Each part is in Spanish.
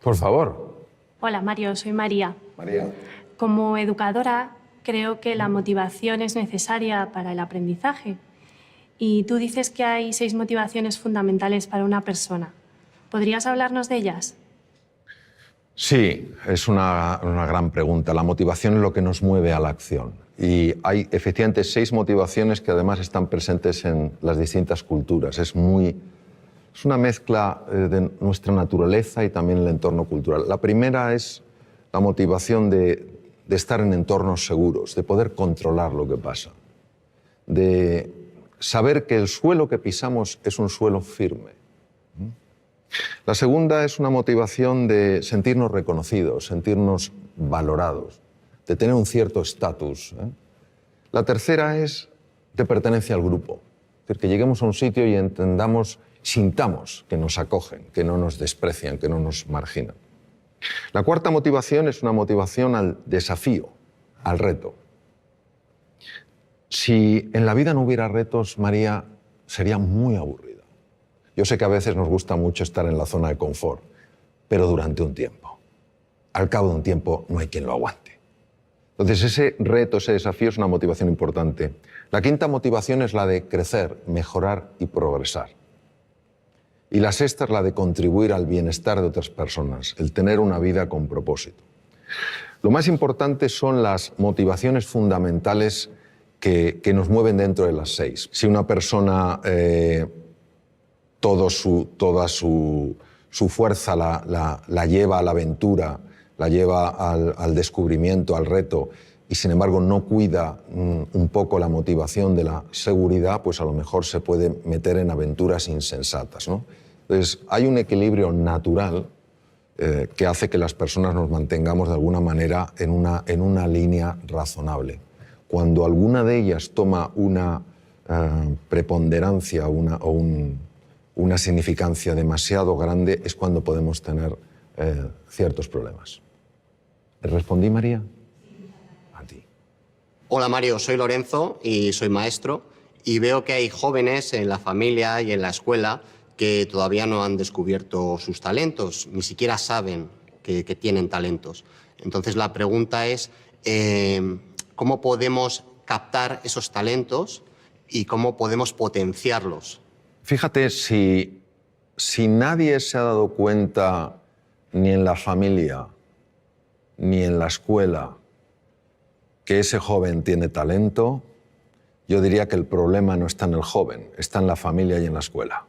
Por favor. Hola, Mario, soy María. María. Como educadora, creo que la motivación es necesaria para el aprendizaje. Y tú dices que hay 6 motivaciones fundamentales para una persona. ¿Podrías hablarnos de ellas? Sí, es una gran pregunta. La motivación es lo que nos mueve a la acción. Y hay efectivamente 6 motivaciones que además están presentes en las distintas culturas. Es una mezcla de nuestra naturaleza y también el entorno cultural. La primera es la motivación de estar en entornos seguros, de poder controlar lo que pasa, de saber que el suelo que pisamos es un suelo firme. La segunda es una motivación de sentirnos reconocidos, sentirnos valorados, de tener un cierto estatus. La tercera es de pertenencia al grupo, es decir, que lleguemos a un sitio y sintamos que nos acogen, que no nos desprecian, que no nos marginan. La cuarta motivación es una motivación al desafío, al reto. Si en la vida no hubiera retos, María, sería muy aburrida. Yo sé que a veces nos gusta mucho estar en la zona de confort, pero durante un tiempo. Al cabo de un tiempo no hay quien lo aguante. Entonces ese reto, ese desafío es una motivación importante. La quinta motivación es la de crecer, mejorar y progresar. Y la sexta es la de contribuir al bienestar de otras personas, el tener una vida con propósito. Lo más importante son las motivaciones fundamentales que nos mueven dentro de las 6. Si una persona toda su fuerza la lleva a la aventura, la lleva al descubrimiento, al reto, y sin embargo no cuida un poco la motivación de la seguridad, pues a lo mejor se puede meter en aventuras insensatas, ¿no? Entonces hay un equilibrio natural que hace que las personas nos mantengamos de alguna manera en una línea razonable. Cuando alguna de ellas toma una preponderancia o una significancia demasiado grande, es cuando podemos tener ciertos problemas. ¿Respondí, María? A ti. Hola, Mario, soy Lorenzo y soy maestro, y veo que hay jóvenes en la familia y en la escuela que todavía no han descubierto sus talentos, ni siquiera saben que tienen talentos. Entonces la pregunta es, ¿cómo podemos captar esos talentos y cómo podemos potenciarlos? Fíjate, si nadie se ha dado cuenta, ni en la familia, ni en la escuela, que ese joven tiene talento, yo diría que el problema no está en el joven, está en la familia y en la escuela.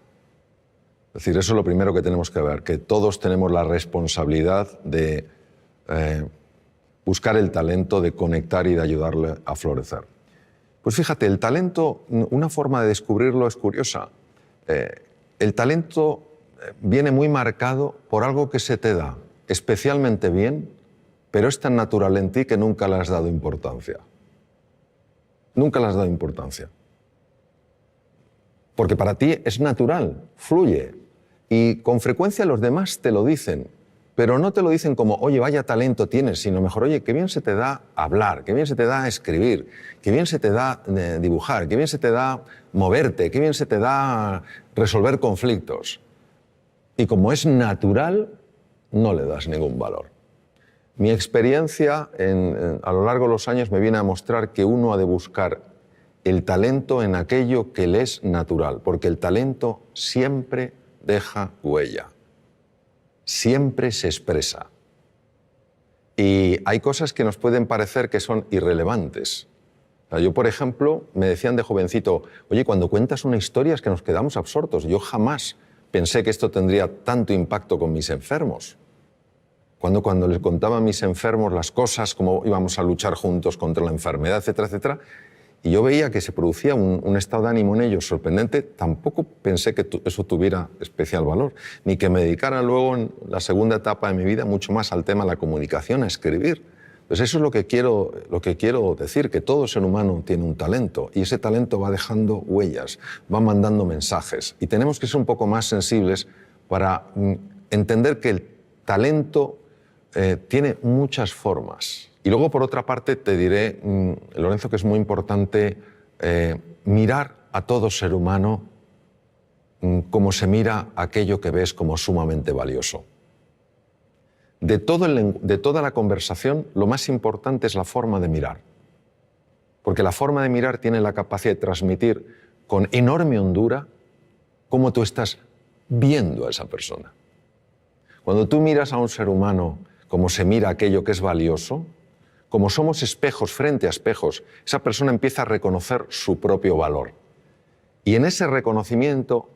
Es decir, eso es lo primero que tenemos que ver, que todos tenemos la responsabilidad de buscar el talento, de conectar y de ayudarle a florecer. Pues fíjate, el talento, una forma de descubrirlo es curiosa. El talento viene muy marcado por algo que se te da especialmente bien, pero es tan natural en ti que nunca le has dado importancia. Nunca le has dado importancia. Porque para ti es natural, fluye. Y con frecuencia los demás te lo dicen, pero no te lo dicen como, oye, vaya talento tienes, sino mejor, oye, qué bien se te da hablar, qué bien se te da escribir, qué bien se te da dibujar, qué bien se te da moverte, qué bien se te da resolver conflictos. Y como es natural, no le das ningún valor. Mi experiencia a lo largo de los años me viene a mostrar que uno ha de buscar el talento en aquello que le es natural, porque el talento siempre deja huella, siempre se expresa. Y hay cosas que nos pueden parecer que son irrelevantes. O sea, yo, por ejemplo, me decían de jovencito, oye, cuando cuentas una historia es que nos quedamos absortos. Yo jamás pensé que esto tendría tanto impacto con mis enfermos. Cuando les contaba a mis enfermos las cosas, cómo íbamos a luchar juntos contra la enfermedad, etcétera, etcétera, y yo veía que se producía un estado de ánimo en ellos sorprendente, tampoco pensé que eso tuviera especial valor, ni que me dedicara luego en la segunda etapa de mi vida mucho más al tema de la comunicación, a escribir. Pues eso es lo que quiero decir, que todo ser humano tiene un talento y ese talento va dejando huellas, va mandando mensajes y tenemos que ser un poco más sensibles para entender que el talento tiene muchas formas. Y luego, por otra parte, te diré, Lorenzo, que es muy importante mirar a todo ser humano como se mira aquello que ves como sumamente valioso. de toda la conversación, lo más importante es la forma de mirar. Porque la forma de mirar tiene la capacidad de transmitir con enorme hondura cómo tú estás viendo a esa persona. Cuando tú miras a un ser humano como se mira aquello que es valioso, como somos espejos frente a espejos, esa persona empieza a reconocer su propio valor. Y en ese reconocimiento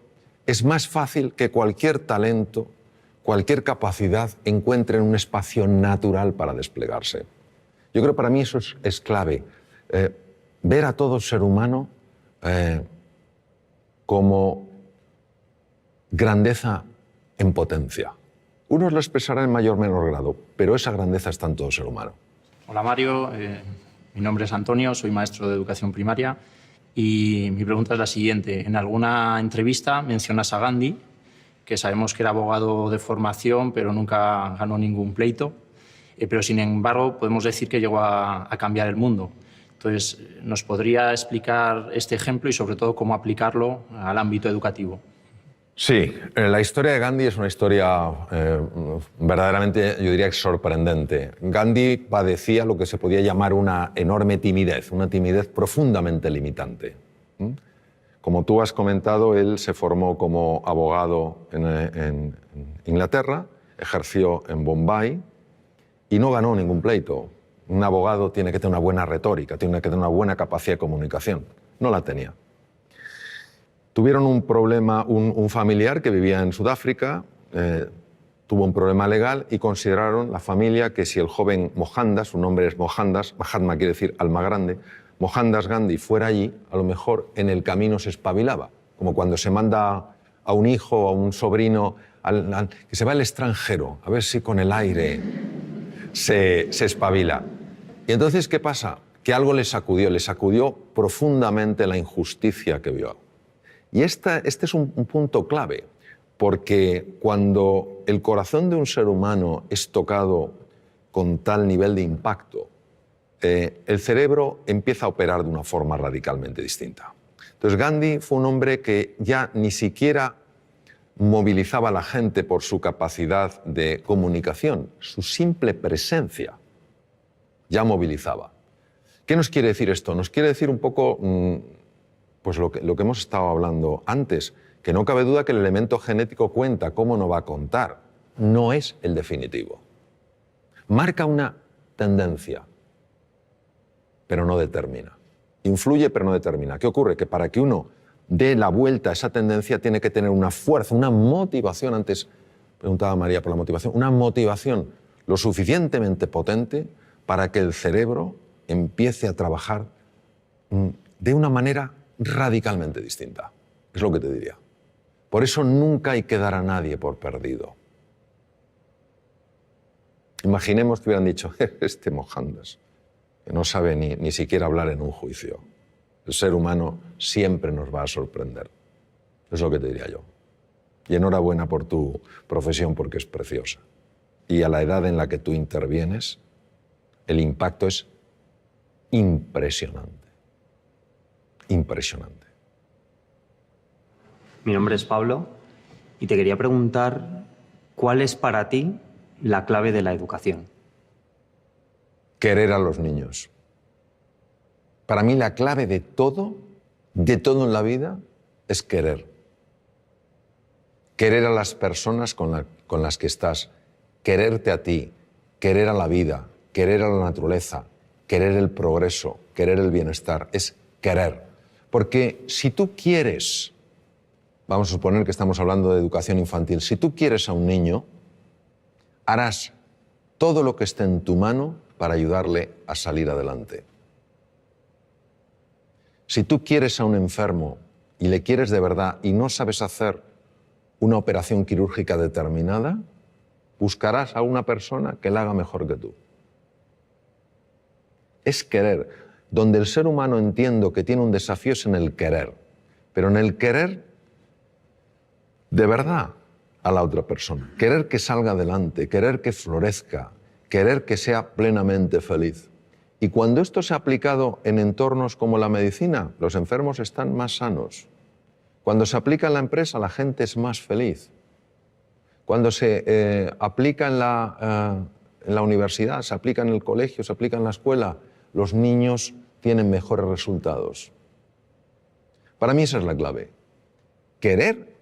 es más fácil que cualquier talento, cualquier capacidad encuentre un espacio natural para desplegarse. Yo creo que para mí eso es clave. Ver a todo ser humano como grandeza en potencia. Unos lo expresarán en mayor o menor grado, pero esa grandeza está en todo ser humano. Hola Mario, mi nombre es Antonio, soy maestro de educación primaria y mi pregunta es la siguiente. En alguna entrevista mencionas a Gandhi, que sabemos que era abogado de formación, pero nunca ganó ningún pleito, pero sin embargo podemos decir que llegó a cambiar el mundo. Entonces, ¿nos podría explicar este ejemplo y sobre todo cómo aplicarlo al ámbito educativo? Sí, la historia de Gandhi es una historia verdaderamente, yo diría, sorprendente. Gandhi padecía lo que se podía llamar una enorme timidez, una timidez profundamente limitante. Como tú has comentado, él se formó como abogado en Inglaterra, ejerció en Bombay y no ganó ningún pleito. Un abogado tiene que tener una buena retórica, tiene que tener una buena capacidad de comunicación. No la tenía. Tuvieron un problema, un familiar que vivía en Sudáfrica, tuvo un problema legal y consideraron la familia que si el joven Mohandas, su nombre es Mohandas, Mahatma quiere decir alma grande, Mohandas Gandhi fuera allí, a lo mejor en el camino se espabilaba, como cuando se manda a un hijo o a un sobrino que se va al extranjero, a ver si con el aire se espabila. Y entonces, ¿qué pasa? Que algo le sacudió profundamente la injusticia que vio. Y este es un punto clave, porque cuando el corazón de un ser humano es tocado con tal nivel de impacto, el cerebro empieza a operar de una forma radicalmente distinta. Entonces Gandhi fue un hombre que ya ni siquiera movilizaba a la gente por su capacidad de comunicación, su simple presencia ya movilizaba. ¿Qué nos quiere decir esto? Nos quiere decir un poco pues lo que hemos estado hablando antes, que no cabe duda que el elemento genético cuenta, ¿cómo no va a contar? No es el definitivo. Marca una tendencia, pero no determina. Influye, pero no determina. ¿Qué ocurre? Que para que uno dé la vuelta a esa tendencia tiene que tener una fuerza, una motivación. Antes preguntaba María por la motivación. Una motivación lo suficientemente potente para que el cerebro empiece a trabajar de una manera radicalmente distinta. Es lo que te diría. Por eso nunca hay que dar a nadie por perdido. Imaginemos que hubieran dicho, este Mohandas, que no sabe ni siquiera hablar en un juicio. El ser humano siempre nos va a sorprender. Es lo que te diría yo. Y enhorabuena por tu profesión porque es preciosa. Y a la edad en la que tú intervienes, el impacto es impresionante. Impresionante. Mi nombre es Pablo y te quería preguntar ¿cuál es para ti la clave de la educación? Querer a los niños. Para mí la clave de todo en la vida es querer. Querer a las personas con las que estás, quererte a ti, querer a la vida, querer a la naturaleza, querer el progreso, querer el bienestar, es querer. Porque si tú quieres, vamos a suponer que estamos hablando de educación infantil, si tú quieres a un niño, harás todo lo que esté en tu mano para ayudarle a salir adelante. Si tú quieres a un enfermo y le quieres de verdad y no sabes hacer una operación quirúrgica determinada, buscarás a una persona que la haga mejor que tú. Es querer. Donde el ser humano entiendo que tiene un desafío es en el querer, pero en el querer de verdad a la otra persona. Querer que salga adelante, querer que florezca, querer que sea plenamente feliz. Y cuando esto se ha aplicado en entornos como la medicina, los enfermos están más sanos. Cuando se aplica en la empresa, la gente es más feliz. Cuando se aplica en la universidad, se aplica en el colegio, se aplica en la escuela, los niños tienen mejores resultados. Para mí esa es la clave. Querer,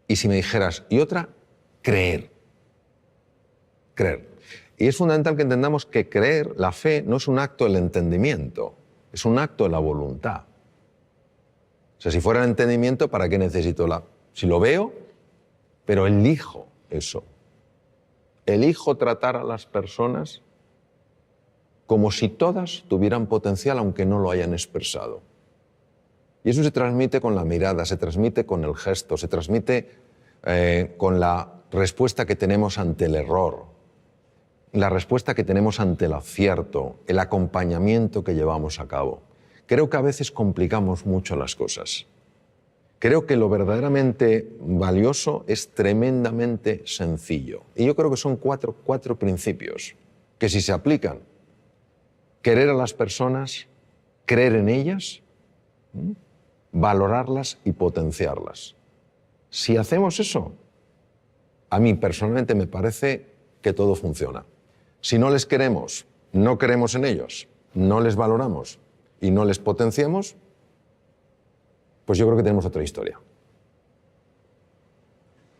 y si me dijeras, y otra, creer. Creer. Y es fundamental que entendamos que creer, la fe, no es un acto del entendimiento, es un acto de la voluntad. O sea, si fuera el entendimiento, ¿para qué necesito la...? Si lo veo, pero elijo eso. Elijo tratar a las personas como si todas tuvieran potencial, aunque no lo hayan expresado. Y eso se transmite con la mirada, se transmite con el gesto, se transmite con la respuesta que tenemos ante el error, la respuesta que tenemos ante el acierto, el acompañamiento que llevamos a cabo. Creo que a veces complicamos mucho las cosas. Creo que lo verdaderamente valioso es tremendamente sencillo. Y yo creo que son cuatro principios que si se aplican, querer a las personas, creer en ellas, valorarlas y potenciarlas. Si hacemos eso, a mí personalmente me parece que todo funciona. Si no les queremos, no creemos en ellos, no les valoramos y no les potenciamos, pues yo creo que tenemos otra historia.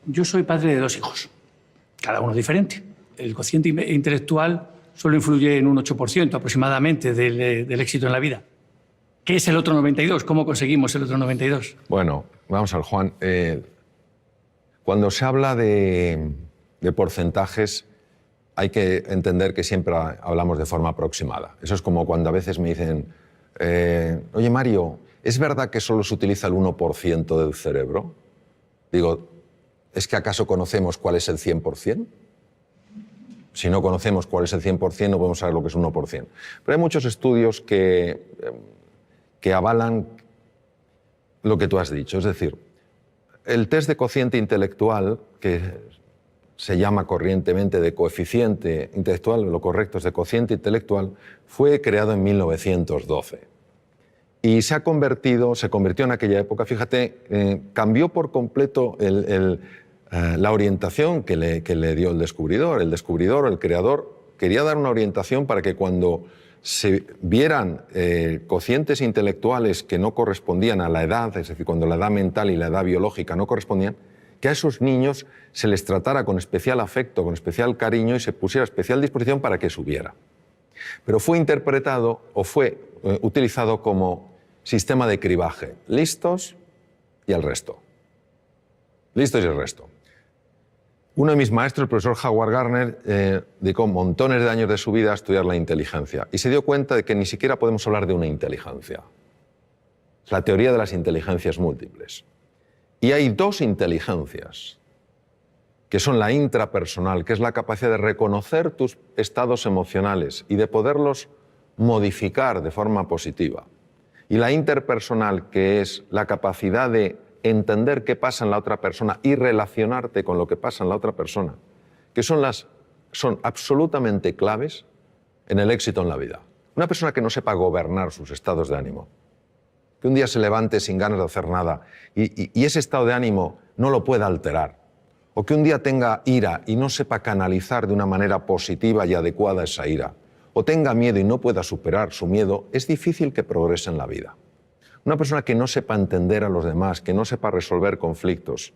Yo soy padre de 2 hijos, cada uno diferente. El cociente intelectual solo influye en un 8% aproximadamente del éxito en la vida. ¿Qué es el otro 92%? ¿Cómo conseguimos el otro 92%? Bueno, vamos a ver, Juan. Cuando se habla de porcentajes, hay que entender que siempre hablamos de forma aproximada. Eso es como cuando a veces me dicen, oye Mario, ¿es verdad que solo se utiliza el 1% del cerebro? Digo, ¿es que acaso conocemos cuál es el 100%? Si no conocemos cuál es el 100%, no podemos saber lo que es 1%. Pero hay muchos estudios que avalan lo que tú has dicho. Es decir, el test de cociente intelectual, que se llama corrientemente de coeficiente intelectual, lo correcto es de cociente intelectual, fue creado en 1912. Y se convirtió en aquella época, fíjate, cambió por completo la orientación que le dio el descubridor. El descubridor, el creador, quería dar una orientación para que cuando se vieran cocientes intelectuales que no correspondían a la edad, es decir, cuando la edad mental y la edad biológica no correspondían, que a esos niños se les tratara con especial afecto, con especial cariño y se pusiera a especial disposición para que subiera. Pero fue interpretado o fue utilizado como sistema de cribaje. Listos y el resto. Listos y el resto. Uno de mis maestros, el profesor Howard Gardner, dedicó montones de años de su vida a estudiar la inteligencia y se dio cuenta de que ni siquiera podemos hablar de una inteligencia. Es la teoría de las inteligencias múltiples. Y hay 2 inteligencias, que son la intrapersonal, que es la capacidad de reconocer tus estados emocionales y de poderlos modificar de forma positiva. Y la interpersonal, que es la capacidad de entender qué pasa en la otra persona y relacionarte con lo que pasa en la otra persona, que son absolutamente claves en el éxito en la vida. Una persona que no sepa gobernar sus estados de ánimo, que un día se levante sin ganas de hacer nada y ese estado de ánimo no lo pueda alterar, o que un día tenga ira y no sepa canalizar de una manera positiva y adecuada esa ira, o tenga miedo y no pueda superar su miedo, es difícil que progrese en la vida. Una persona que no sepa entender a los demás, que no sepa resolver conflictos,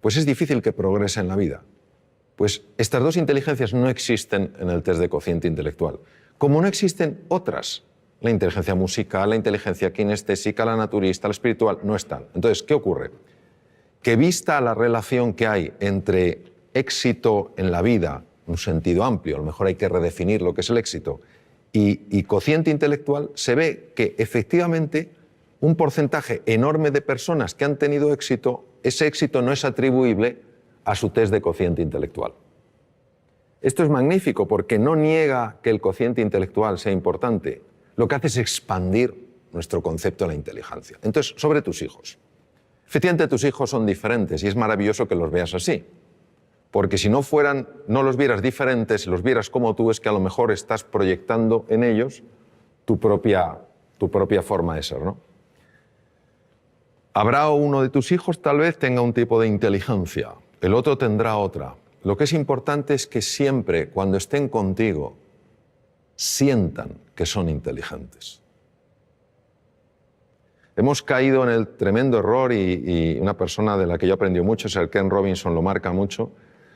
pues es difícil que progrese en la vida. Pues estas 2 inteligencias no existen en el test de cociente intelectual, como no existen otras. La inteligencia musical, la inteligencia kinestésica, la naturista, la espiritual, no están. Entonces, ¿qué ocurre? Que vista la relación que hay entre éxito en la vida, en un sentido amplio, a lo mejor hay que redefinir lo que es el éxito, y cociente intelectual, se ve que efectivamente un porcentaje enorme de personas que han tenido éxito, ese éxito no es atribuible a su test de cociente intelectual. Esto es magnífico porque no niega que el cociente intelectual sea importante, lo que hace es expandir nuestro concepto de la inteligencia. Entonces, sobre tus hijos. Efectivamente, tus hijos son diferentes y es maravilloso que los veas así. Porque si no los vieras diferentes, los vieras como tú, es que a lo mejor estás proyectando en ellos tu propia forma de ser, ¿no? Habrá uno de tus hijos, tal vez, tenga un tipo de inteligencia el otro tendrá otra. Lo que es importante es que siempre, cuando estén contigo, sientan que son inteligentes. Hemos caído en el tremendo error, y una persona de la que yo aprendí mucho, Sir Ken Robinson lo marca mucho,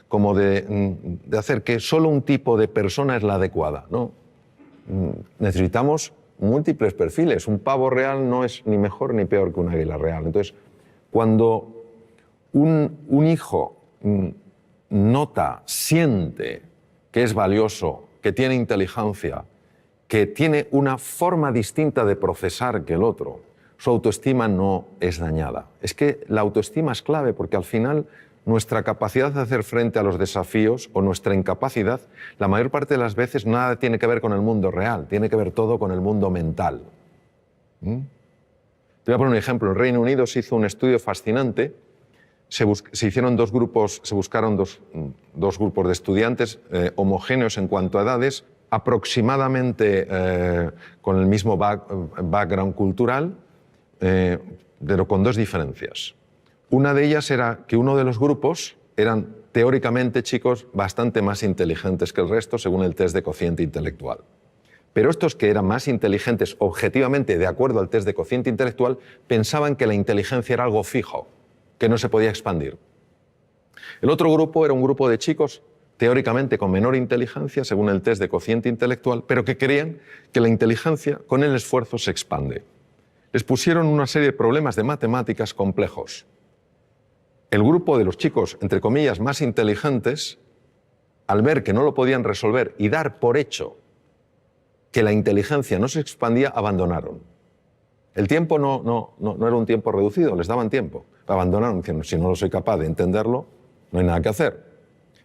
como de hacer que solo un tipo de persona es la adecuada, ¿no? Necesitamos múltiples perfiles. Un pavo real no es ni mejor ni peor que un águila real. Entonces, cuando un hijo nota, siente que es valioso, que tiene inteligencia, que tiene una forma distinta de procesar que el otro, su autoestima no es dañada. Es que la autoestima es clave, porque al final nuestra capacidad de hacer frente a los desafíos o nuestra incapacidad, la mayor parte de las veces nada tiene que ver con el mundo real, tiene que ver todo con el mundo mental. Te voy a poner un ejemplo. En Reino Unido se hizo un estudio fascinante. Se hicieron dos grupos, se buscaron dos grupos de estudiantes homogéneos en cuanto a edades, aproximadamente con el mismo background cultural, pero con dos diferencias. Una de ellas era que uno de los grupos eran teóricamente chicos bastante más inteligentes que el resto según el test de cociente intelectual. Pero estos que eran más inteligentes objetivamente de acuerdo al test de cociente intelectual pensaban que la inteligencia era algo fijo, que no se podía expandir. El otro grupo era un grupo de chicos teóricamente con menor inteligencia según el test de cociente intelectual, pero que creían que la inteligencia con el esfuerzo se expande. Les pusieron una serie de problemas de matemáticas complejos. El grupo de los chicos, entre comillas, más inteligentes, al ver que no lo podían resolver y dar por hecho que la inteligencia no se expandía, abandonaron. El tiempo no era un tiempo reducido, les daban tiempo. Abandonaron, diciendo, si no lo soy capaz de entenderlo, no hay nada que hacer.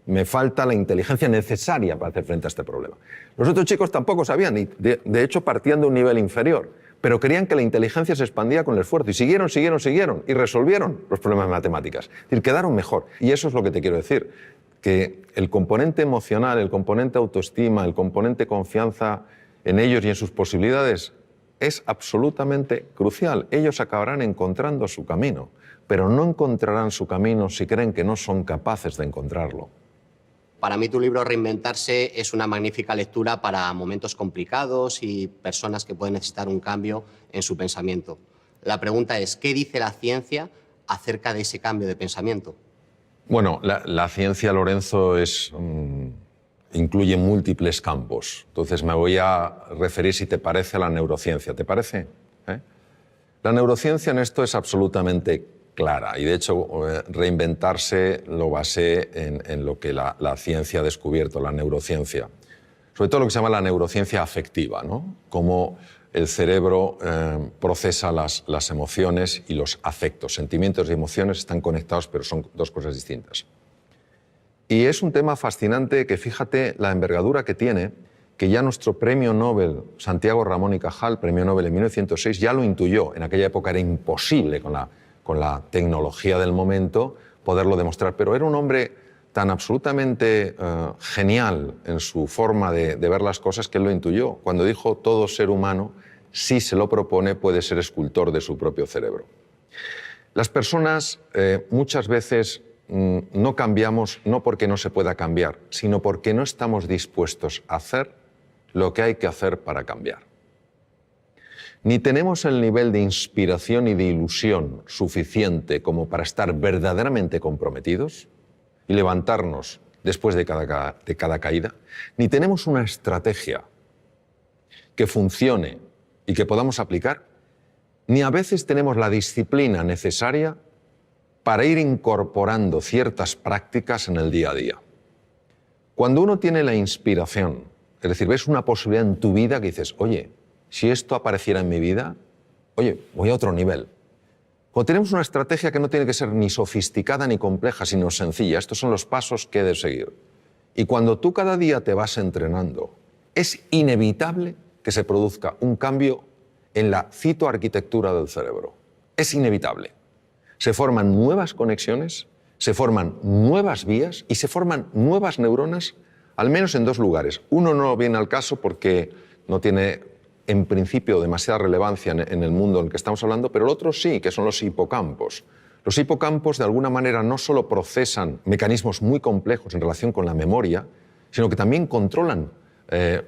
Me falta la inteligencia necesaria para hacer frente a este problema. Los otros chicos tampoco sabían, y de hecho partían de un nivel inferior, pero creían que la inteligencia se expandía con el esfuerzo, y siguieron, y resolvieron los problemas de matemáticas. Es decir, quedaron mejor. Y eso es lo que te quiero decir, que el componente emocional, el componente autoestima, el componente confianza en ellos y en sus posibilidades es absolutamente crucial. Ellos acabarán encontrando su camino, pero no encontrarán su camino si creen que no son capaces de encontrarlo. Para mí tu libro Reinventarse es una magnífica lectura para momentos complicados y personas que pueden necesitar un cambio en su pensamiento. La pregunta es, ¿qué dice la ciencia acerca de ese cambio de pensamiento? Bueno, la ciencia, Lorenzo, incluye múltiples campos. Entonces me voy a referir, si te parece, a la neurociencia. ¿Te parece? La neurociencia en esto es absolutamente clara, y de hecho Reinventarse lo basé en lo que la ciencia ha descubierto, la neurociencia. Sobre todo lo que se llama la neurociencia afectiva, ¿no? Cómo el cerebro procesa las emociones y los afectos. Sentimientos y emociones están conectados, pero son dos cosas distintas. Y es un tema fascinante que, fíjate la envergadura que tiene, que ya nuestro premio Nobel, Santiago Ramón y Cajal, premio Nobel en 1906, ya lo intuyó. En aquella época era imposible con la tecnología del momento poderlo demostrar, pero era un hombre tan absolutamente genial en su forma de ver las cosas que él lo intuyó. Cuando dijo, todo ser humano, si se lo propone, puede ser escultor de su propio cerebro. Las personas muchas veces no cambiamos no porque no se pueda cambiar, sino porque no estamos dispuestos a hacer lo que hay que hacer para cambiar. Ni tenemos el nivel de inspiración y de ilusión suficiente como para estar verdaderamente comprometidos y levantarnos después de cada caída, ni tenemos una estrategia que funcione y que podamos aplicar, ni a veces tenemos la disciplina necesaria para ir incorporando ciertas prácticas en el día a día. Cuando uno tiene la inspiración, es decir, ves una posibilidad en tu vida que dices, oye, si esto apareciera en mi vida, oye, voy a otro nivel. Cuando tenemos una estrategia que no tiene que ser ni sofisticada ni compleja, sino sencilla, estos son los pasos que he de seguir. Y cuando tú cada día te vas entrenando, es inevitable que se produzca un cambio en la citoarquitectura del cerebro. Es inevitable. Se forman nuevas conexiones, se forman nuevas vías y se forman nuevas neuronas, al menos en dos lugares. Uno no viene al caso porque no tiene, en principio, demasiada relevancia en el mundo en el que estamos hablando, pero el otro sí, que son los hipocampos. Los hipocampos, de alguna manera, no solo procesan mecanismos muy complejos en relación con la memoria, sino que también controlan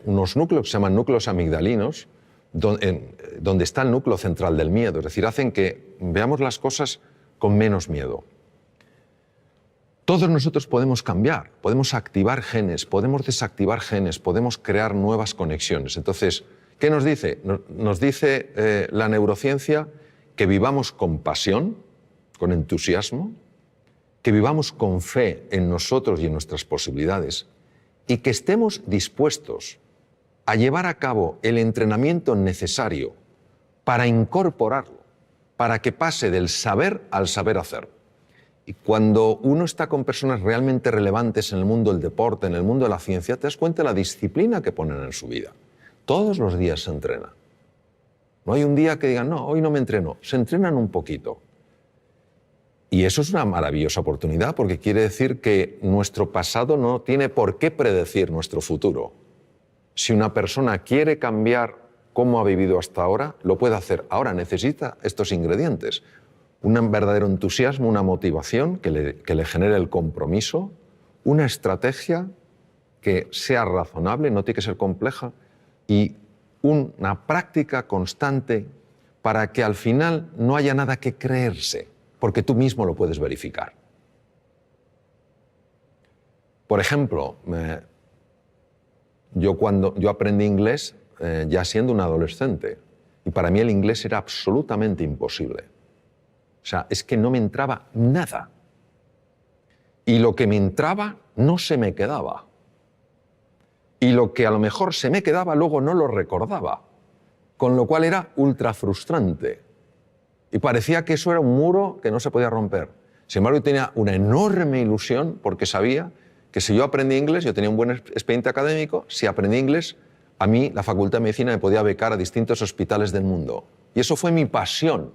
unos núcleos que se llaman núcleos amigdalinos, donde está el núcleo central del miedo. Es decir, hacen que veamos las cosas con menos miedo. Todos nosotros podemos cambiar, podemos activar genes, podemos desactivar genes, podemos crear nuevas conexiones. Entonces, ¿qué nos dice? Nos dice la neurociencia que vivamos con pasión, con entusiasmo, que vivamos con fe en nosotros y en nuestras posibilidades y que estemos dispuestos a llevar a cabo el entrenamiento necesario para incorporarlo, para que pase del saber al saber hacer. Y cuando uno está con personas realmente relevantes en el mundo del deporte, en el mundo de la ciencia, te das cuenta de la disciplina que ponen en su vida. Todos los días se entrena. No hay un día que digan, no, hoy no me entreno. Se entrenan un poquito. Y eso es una maravillosa oportunidad porque quiere decir que nuestro pasado no tiene por qué predecir nuestro futuro. Si una persona quiere cambiar cómo ha vivido hasta ahora, lo puede hacer. Ahora necesita estos ingredientes. Un verdadero entusiasmo, una motivación que le genere el compromiso, una estrategia que sea razonable, no tiene que ser compleja, y una práctica constante para que al final no haya nada que creerse, porque tú mismo lo puedes verificar. Por ejemplo, yo aprendí inglés ya siendo un adolescente, y para mí el inglés era absolutamente imposible. O sea, es que no me entraba nada. Y lo que me entraba no se me quedaba. Y lo que a lo mejor se me quedaba luego no lo recordaba. Con lo cual era ultra frustrante. Y parecía que eso era un muro que no se podía romper. Sin embargo, yo tenía una enorme ilusión porque sabía que si yo aprendí inglés, yo tenía un buen expediente académico, si aprendí inglés, a mí la Facultad de Medicina me podía becar a distintos hospitales del mundo. Y eso fue mi pasión.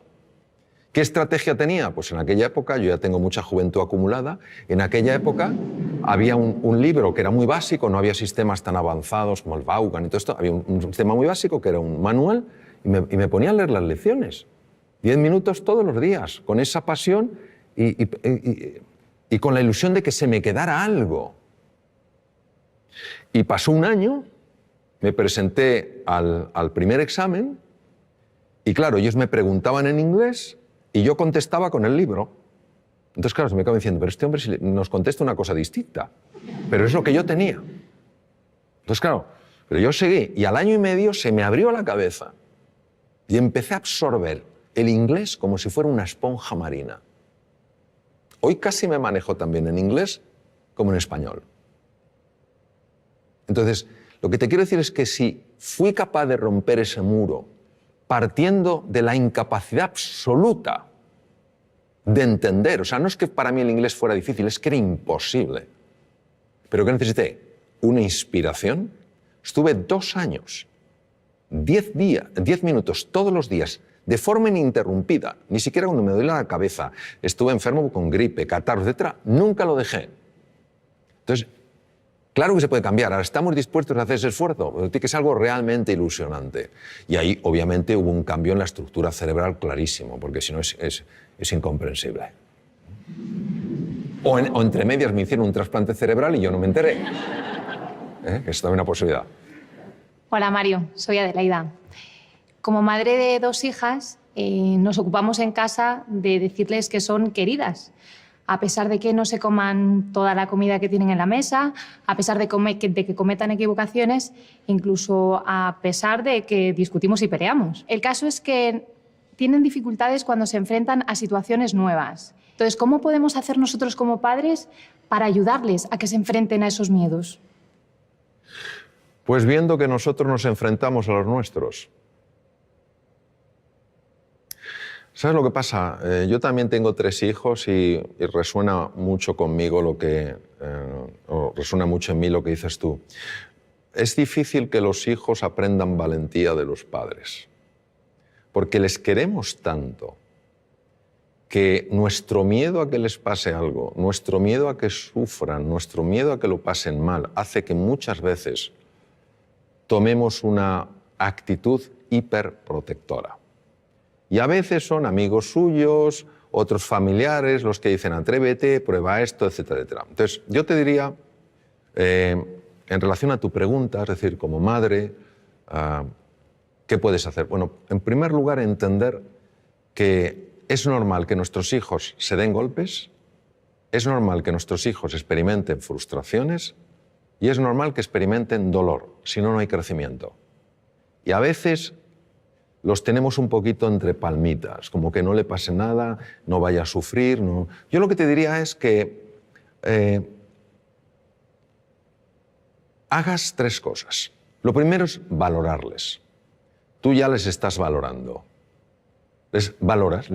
¿Qué estrategia tenía? Pues en aquella época, yo ya tengo mucha juventud acumulada, en aquella época había un libro que era muy básico, no había sistemas tan avanzados como el Vaughan y todo esto, había un sistema muy básico que era un manual y me ponía a leer las lecciones. 10 minutos todos los días, con esa pasión y con la ilusión de que se me quedara algo. Y pasó un año, me presenté al primer examen y claro, ellos me preguntaban en inglés y yo contestaba con el libro. Entonces, claro, se me acaba diciendo, pero este hombre nos contesta una cosa distinta. Pero es lo que yo tenía. Entonces, claro, pero yo seguí y al año y medio se me abrió la cabeza y empecé a absorber el inglés como si fuera una esponja marina. Hoy casi me manejo también en inglés como en español. Entonces, lo que te quiero decir es que si fui capaz de romper ese muro partiendo de la incapacidad absoluta de entender, o sea, no es que para mí el inglés fuera difícil, es que era imposible. Pero que necesité una inspiración. Estuve 2 años, 10 minutos todos los días, de forma ininterrumpida, ni siquiera cuando me duele la cabeza, estuve enfermo con gripe, catarro, etc., nunca lo dejé. Entonces, claro que se puede cambiar, ahora estamos dispuestos a hacer ese esfuerzo, pero tiene que ser algo realmente ilusionante. Y ahí, obviamente, hubo un cambio en la estructura cerebral clarísimo, porque si no es incomprensible. O entre medias me hicieron un trasplante cerebral y yo no me enteré. Que es también una posibilidad. Hola Mario, soy Adelaida. Como madre de 2 hijas, nos ocupamos en casa de decirles que son queridas, a pesar de que no se coman toda la comida que tienen en la mesa, a pesar de que cometan equivocaciones, incluso a pesar de que discutimos y peleamos. El caso es que tienen dificultades cuando se enfrentan a situaciones nuevas. Entonces, ¿cómo podemos hacer nosotros como padres para ayudarles a que se enfrenten a esos miedos? Pues viendo que nosotros nos enfrentamos a los nuestros. ¿Sabes lo que pasa? Yo también tengo 3 hijos y resuena mucho conmigo o resuena mucho en mí lo que dices tú. Es difícil que los hijos aprendan valentía de los padres, porque les queremos tanto que nuestro miedo a que les pase algo, nuestro miedo a que sufran, nuestro miedo a que lo pasen mal, hace que muchas veces tomemos una actitud hiperprotectora. Y a veces son amigos suyos otros familiares los que dicen atrévete, prueba esto, etcétera, etcétera. Entonces, yo te diría, en relación a tu pregunta, es decir, como madre, ¿qué puedes hacer? Bueno, en primer lugar, entender que es normal que nuestros hijos se den golpes, es normal que nuestros hijos experimenten frustraciones y es normal que experimenten dolor, si no, no hay crecimiento. Y a veces los tenemos un poquito entre palmitas, como que no le pase nada, no vaya a sufrir. No. Yo lo que te diría es que hagas 3 cosas. Lo primero es valorarles. Tú ya les estás valorando. Les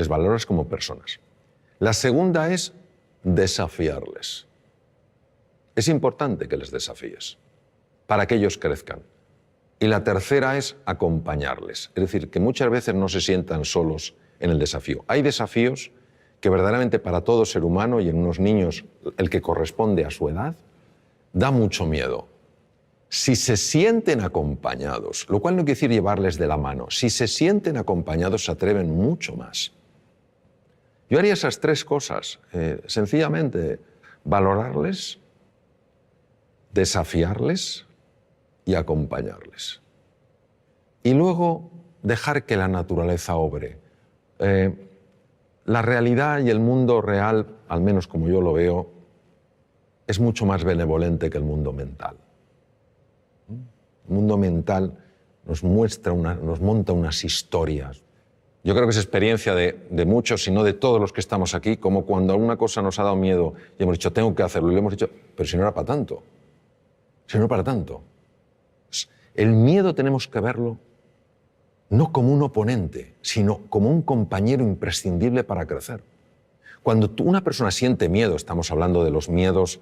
valoras como personas. La segunda es desafiarles. Es importante que les desafíes para que ellos crezcan. Y la tercera es acompañarles. Es decir, que muchas veces no se sientan solos en el desafío. Hay desafíos que verdaderamente para todo ser humano y en unos niños el que corresponde a su edad, da mucho miedo. Si se sienten acompañados, lo cual no quiere decir llevarles de la mano, si se sienten acompañados se atreven mucho más. Yo haría esas 3 cosas, sencillamente valorarles, desafiarles y acompañarles. Y luego dejar que la naturaleza obre. La realidad y el mundo real, al menos como yo lo veo, es mucho más benevolente que el mundo mental. El mundo mental nos monta unas historias. Yo creo que es experiencia de muchos, si no de todos los que estamos aquí, como cuando alguna cosa nos ha dado miedo y hemos dicho, tengo que hacerlo, y le hemos dicho, pero si no era para tanto. Si no era para tanto. El miedo tenemos que verlo no como un oponente, sino como un compañero imprescindible para crecer. Cuando una persona siente miedo, estamos hablando de los miedos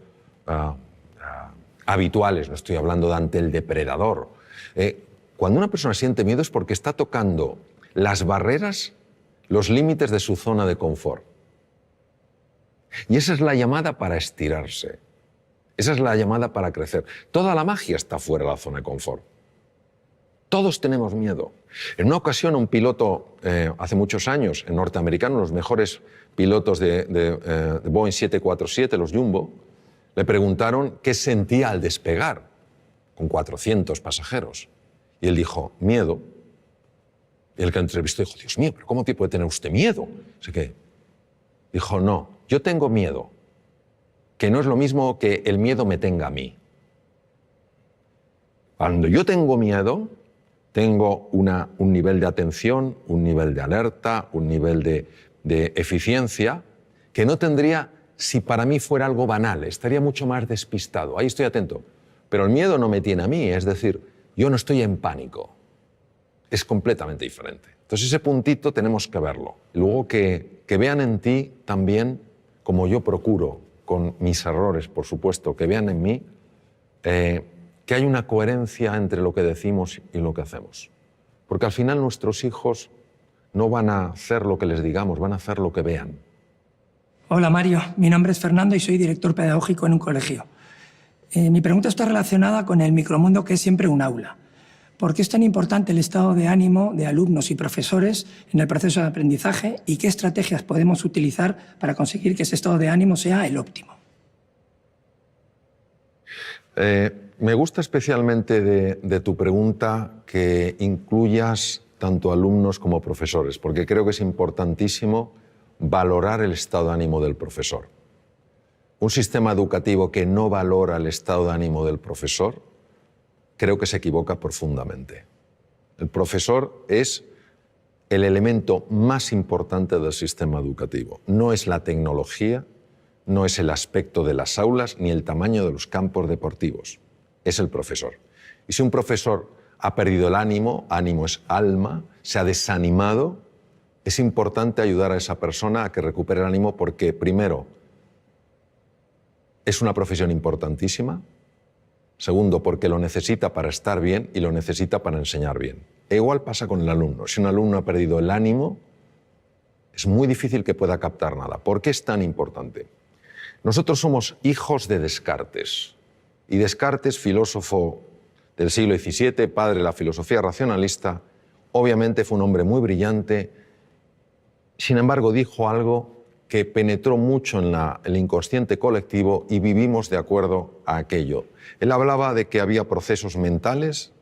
habituales, no estoy hablando de ante el depredador. Cuando una persona siente miedo es porque está tocando las barreras, los límites de su zona de confort. Y esa es la llamada para estirarse. Esa es la llamada para crecer. Toda la magia está fuera de la zona de confort. Todos tenemos miedo. En una ocasión, un piloto, hace muchos años, en norteamericano, los mejores pilotos de Boeing 747, los Jumbo, le preguntaron qué sentía al despegar con 400 pasajeros. Y él dijo, miedo. Y el que entrevistó dijo, Dios mío, ¿pero cómo puede tener usted miedo? Así que dijo, no, yo tengo miedo, que no es lo mismo que el miedo me tenga a mí. Cuando yo tengo miedo, tengo un nivel de atención, un nivel de alerta, un nivel de eficiencia que no tendría si para mí fuera algo banal, estaría mucho más despistado. Ahí estoy atento. Pero el miedo no me tiene a mí, es decir, yo no estoy en pánico. Es completamente diferente. Entonces ese puntito tenemos que verlo. Luego que vean en ti también, como yo procuro, con mis errores, por supuesto, que vean en mí que hay una coherencia entre lo que decimos y lo que hacemos. Porque al final nuestros hijos no van a hacer lo que les digamos, van a hacer lo que vean. Hola Mario, mi nombre es Fernando y soy director pedagógico en un colegio. Mi pregunta está relacionada con el micromundo que es siempre un aula. ¿Por qué es tan importante el estado de ánimo de alumnos y profesores en el proceso de aprendizaje y qué estrategias podemos utilizar para conseguir que ese estado de ánimo sea el óptimo? Me gusta especialmente de tu pregunta que incluyas tanto alumnos como profesores, porque creo que es importantísimo valorar el estado de ánimo del profesor. Un sistema educativo que no valora el estado de ánimo del profesor, creo que se equivoca profundamente. El profesor es el elemento más importante del sistema educativo. No es la tecnología, no es el aspecto de las aulas, ni el tamaño de los campos deportivos. Es el profesor. Y si un profesor ha perdido el ánimo, ánimo es alma, se ha desanimado, es importante ayudar a esa persona a que recupere el ánimo porque, primero, es una profesión importantísima. Segundo, porque lo necesita para estar bien y lo necesita para enseñar bien. E igual pasa con el alumno. Si un alumno ha perdido el ánimo, es muy difícil que pueda captar nada. ¿Por qué es tan importante? Nosotros somos hijos de Descartes. Y Descartes, filósofo del siglo XVII, padre de la filosofía racionalista, obviamente fue un hombre muy brillante. Sin embargo, dijo algo que penetró mucho en el inconsciente colectivo y vivimos de acuerdo a aquello. Él hablaba de que había procesos mentales,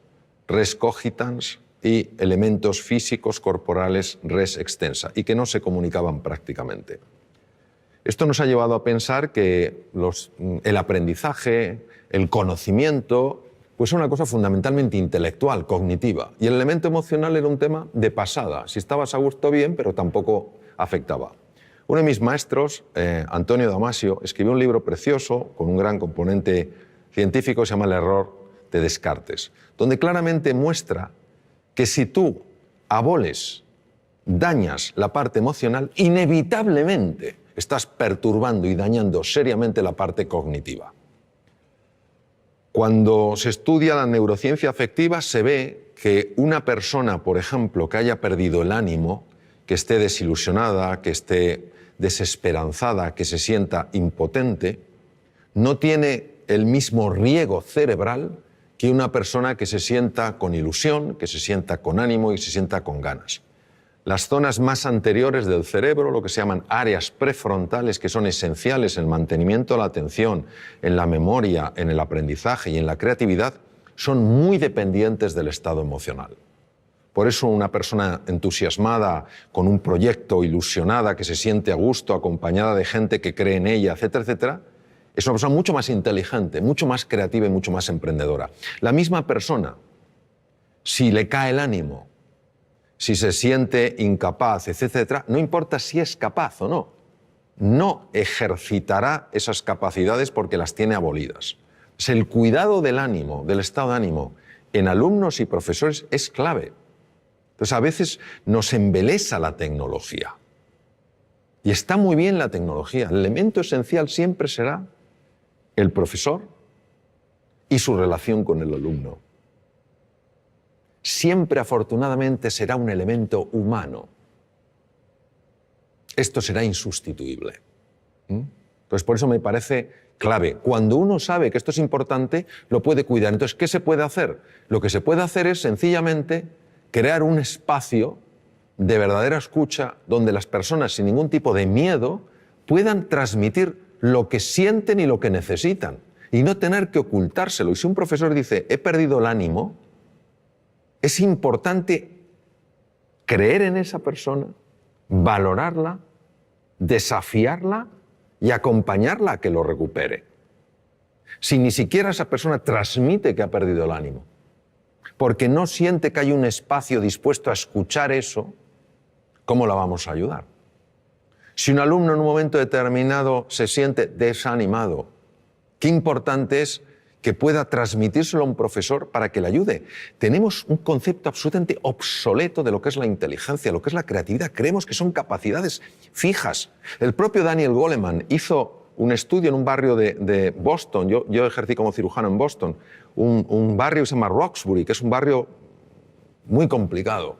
res cogitans, y elementos físicos corporales, res extensa, y que no se comunicaban prácticamente. Esto nos ha llevado a pensar que el aprendizaje, el conocimiento, pues es una cosa fundamentalmente intelectual, cognitiva, y el elemento emocional era un tema de pasada. Si estabas a gusto, bien, pero tampoco afectaba. Uno de mis maestros, Antonio Damasio, escribió un libro precioso con un gran componente científico, se llama El error de Descartes, donde claramente muestra que si tú aboles, dañas la parte emocional, inevitablemente estás perturbando y dañando seriamente la parte cognitiva. Cuando se estudia la neurociencia afectiva, se ve que una persona, por ejemplo, que haya perdido el ánimo, que esté desilusionada, que esté desesperanzada, que se sienta impotente, no tiene el mismo riego cerebral que una persona que se sienta con ilusión, que se sienta con ánimo y se sienta con ganas. Las zonas más anteriores del cerebro, lo que se llaman áreas prefrontales, que son esenciales en el mantenimiento de la atención, en la memoria, en el aprendizaje y en la creatividad, son muy dependientes del estado emocional. Por eso una persona entusiasmada, con un proyecto, ilusionada, que se siente a gusto, acompañada de gente que cree en ella, etcétera, etcétera, es una persona mucho más inteligente, mucho más creativa y mucho más emprendedora. La misma persona, si le cae el ánimo, si se siente incapaz, etcétera, no importa si es capaz o no, no ejercitará esas capacidades porque las tiene abolidas. El cuidado del ánimo, del estado de ánimo, en alumnos y profesores es clave. Entonces, a veces nos embelesa la tecnología. Y está muy bien la tecnología. El elemento esencial siempre será el profesor y su relación con el alumno. Siempre, afortunadamente, será un elemento humano. Esto será insustituible. Entonces, por eso me parece clave. Cuando uno sabe que esto es importante, lo puede cuidar. Entonces, ¿qué se puede hacer? Lo que se puede hacer es, sencillamente, crear un espacio de verdadera escucha donde las personas, sin ningún tipo de miedo, puedan transmitir lo que sienten y lo que necesitan, y no tener que ocultárselo. Y si un profesor dice, he perdido el ánimo, es importante creer en esa persona, valorarla, desafiarla y acompañarla a que lo recupere. Si ni siquiera esa persona transmite que ha perdido el ánimo, porque no siente que hay un espacio dispuesto a escuchar eso, ¿cómo la vamos a ayudar? Si un alumno en un momento determinado se siente desanimado, qué importante es que pueda transmitírselo a un profesor para que le ayude. Tenemos un concepto absolutamente obsoleto de lo que es la inteligencia, lo que es la creatividad. Creemos que son capacidades fijas. El propio Daniel Goleman hizo un estudio en un barrio de Boston. Yo ejercí como cirujano en Boston. Un barrio que se llama Roxbury, que es un barrio muy complicado.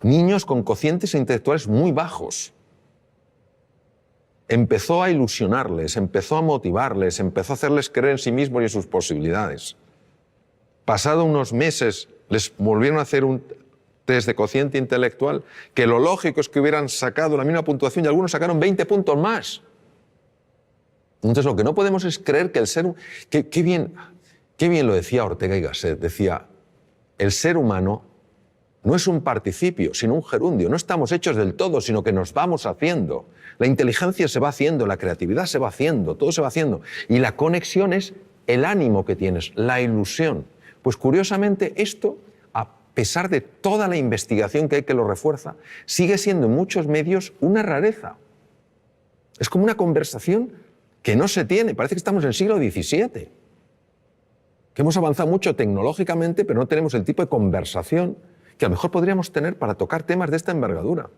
Niños con cocientes intelectuales muy bajos. Empezó a ilusionarles, empezó a motivarles, empezó a hacerles creer en sí mismos y en sus posibilidades. Pasado unos meses, les volvieron a hacer un test de cociente intelectual, que lo lógico es que hubieran sacado la misma puntuación y algunos sacaron 20 puntos más. Entonces, lo que no podemos es creer que el ser... Qué bien lo decía Ortega y Gasset. Decía, el ser humano no es un participio, sino un gerundio. No estamos hechos del todo, sino que nos vamos haciendo. La inteligencia se va haciendo, la creatividad se va haciendo, todo se va haciendo. Y la conexión es el ánimo que tienes, la ilusión. Pues curiosamente esto, a pesar de toda la investigación que hay que lo refuerza, sigue siendo en muchos medios una rareza. Es como una conversación que no se tiene. Parece que estamos en el siglo XVII. Que hemos avanzado mucho tecnológicamente, pero no tenemos el tipo de conversación que a lo mejor podríamos tener para tocar temas de esta envergadura.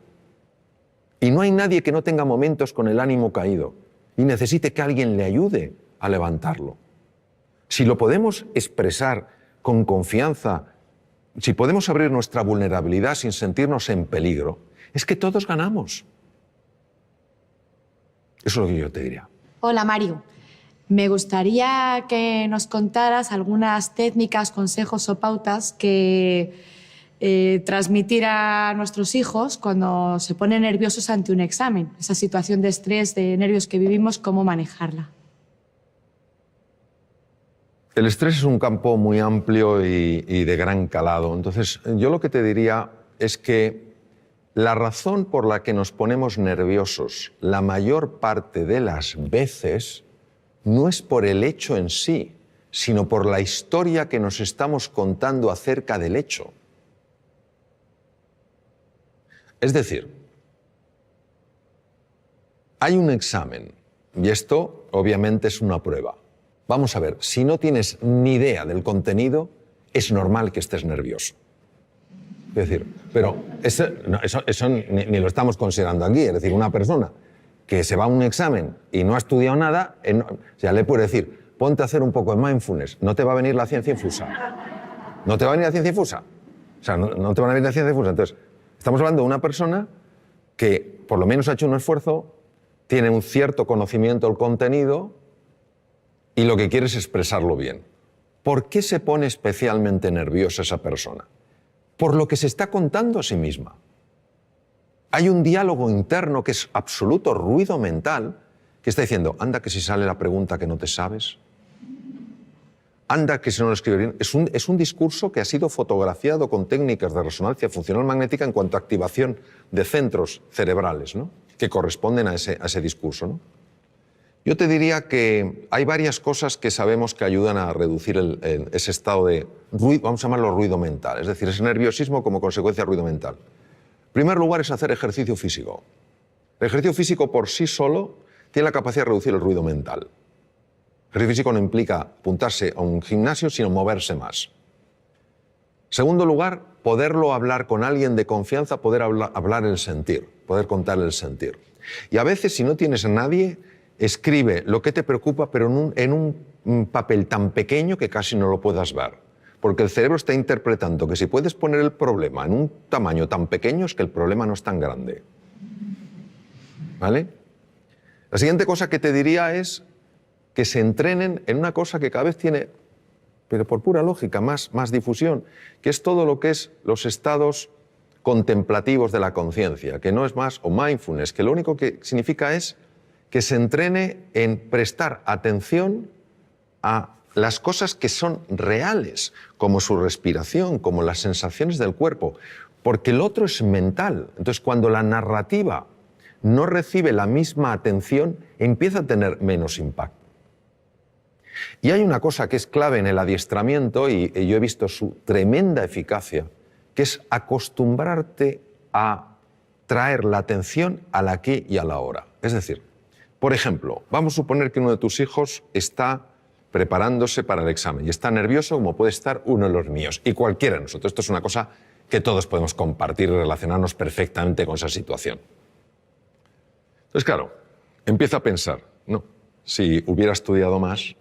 Y no hay nadie que no tenga momentos con el ánimo caído y necesite que alguien le ayude a levantarlo. Si lo podemos expresar con confianza, si podemos abrir nuestra vulnerabilidad sin sentirnos en peligro, es que todos ganamos. Eso es lo que yo te diría. Hola, Mario. Me gustaría que nos contaras algunas técnicas, consejos o pautas que transmitir a nuestros hijos cuando se ponen nerviosos ante un examen? Esa situación de estrés, de nervios que vivimos, ¿cómo manejarla? El estrés es un campo muy amplio y de gran calado. Entonces, yo lo que te diría es que la razón por la que nos ponemos nerviosos la mayor parte de las veces no es por el hecho en sí, sino por la historia que nos estamos contando acerca del hecho. Es decir, hay un examen y esto obviamente es una prueba. Vamos a ver, si no tienes ni idea del contenido, es normal que estés nervioso. Es decir, pero eso ni lo estamos considerando aquí. Es decir, una persona que se va a un examen y no ha estudiado nada, ya le puede decir, ponte a hacer un poco de mindfulness, no te va a venir la ciencia infusa. No te va a venir la ciencia infusa. O sea, no te va a venir la ciencia infusa. Entonces, estamos hablando de una persona que por lo menos ha hecho un esfuerzo, tiene un cierto conocimiento del contenido y lo que quiere es expresarlo bien. ¿Por qué se pone especialmente nerviosa esa persona? Por lo que se está contando a sí misma. Hay un diálogo interno que es absoluto ruido mental que está diciendo, anda que si sale la pregunta que no te sabes, anda que si no lo escribes bien. Es un discurso que ha sido fotografiado con técnicas de resonancia funcional magnética en cuanto a activación de centros cerebrales, ¿no?, que corresponden a ese discurso, ¿no? Yo te diría que hay varias cosas que sabemos que ayudan a reducir ese estado de ruido, vamos a llamarlo ruido mental, es decir, ese nerviosismo como consecuencia de ruido mental. En primer lugar es hacer ejercicio físico. El ejercicio físico por sí solo tiene la capacidad de reducir el ruido mental. El ejercicio físico no implica apuntarse a un gimnasio, sino moverse más. En segundo lugar, poderlo hablar con alguien de confianza, poder hablar el sentir, poder contar el sentir. Y a veces, si no tienes a nadie, escribe lo que te preocupa, pero en un papel tan pequeño que casi no lo puedas ver. Porque el cerebro está interpretando que si puedes poner el problema en un tamaño tan pequeño es que el problema no es tan grande. ¿Vale? La siguiente cosa que te diría es que se entrenen en una cosa que cada vez tiene, pero por pura lógica, más difusión, que es todo lo que es los estados contemplativos de la conciencia, que no es más, o mindfulness, que lo único que significa es que se entrene en prestar atención a las cosas que son reales, como su respiración, como las sensaciones del cuerpo, porque el otro es mental. Entonces, cuando la narrativa no recibe la misma atención, empieza a tener menos impacto. Y hay una cosa que es clave en el adiestramiento, y yo he visto su tremenda eficacia, que es acostumbrarte a traer la atención al aquí y a la ahora. Es decir, por ejemplo, vamos a suponer que uno de tus hijos está preparándose para el examen y está nervioso como puede estar uno de los míos y cualquiera de nosotros. Esto es una cosa que todos podemos compartir y relacionarnos perfectamente con esa situación. Entonces, claro, empieza a pensar, no, si hubiera estudiado más,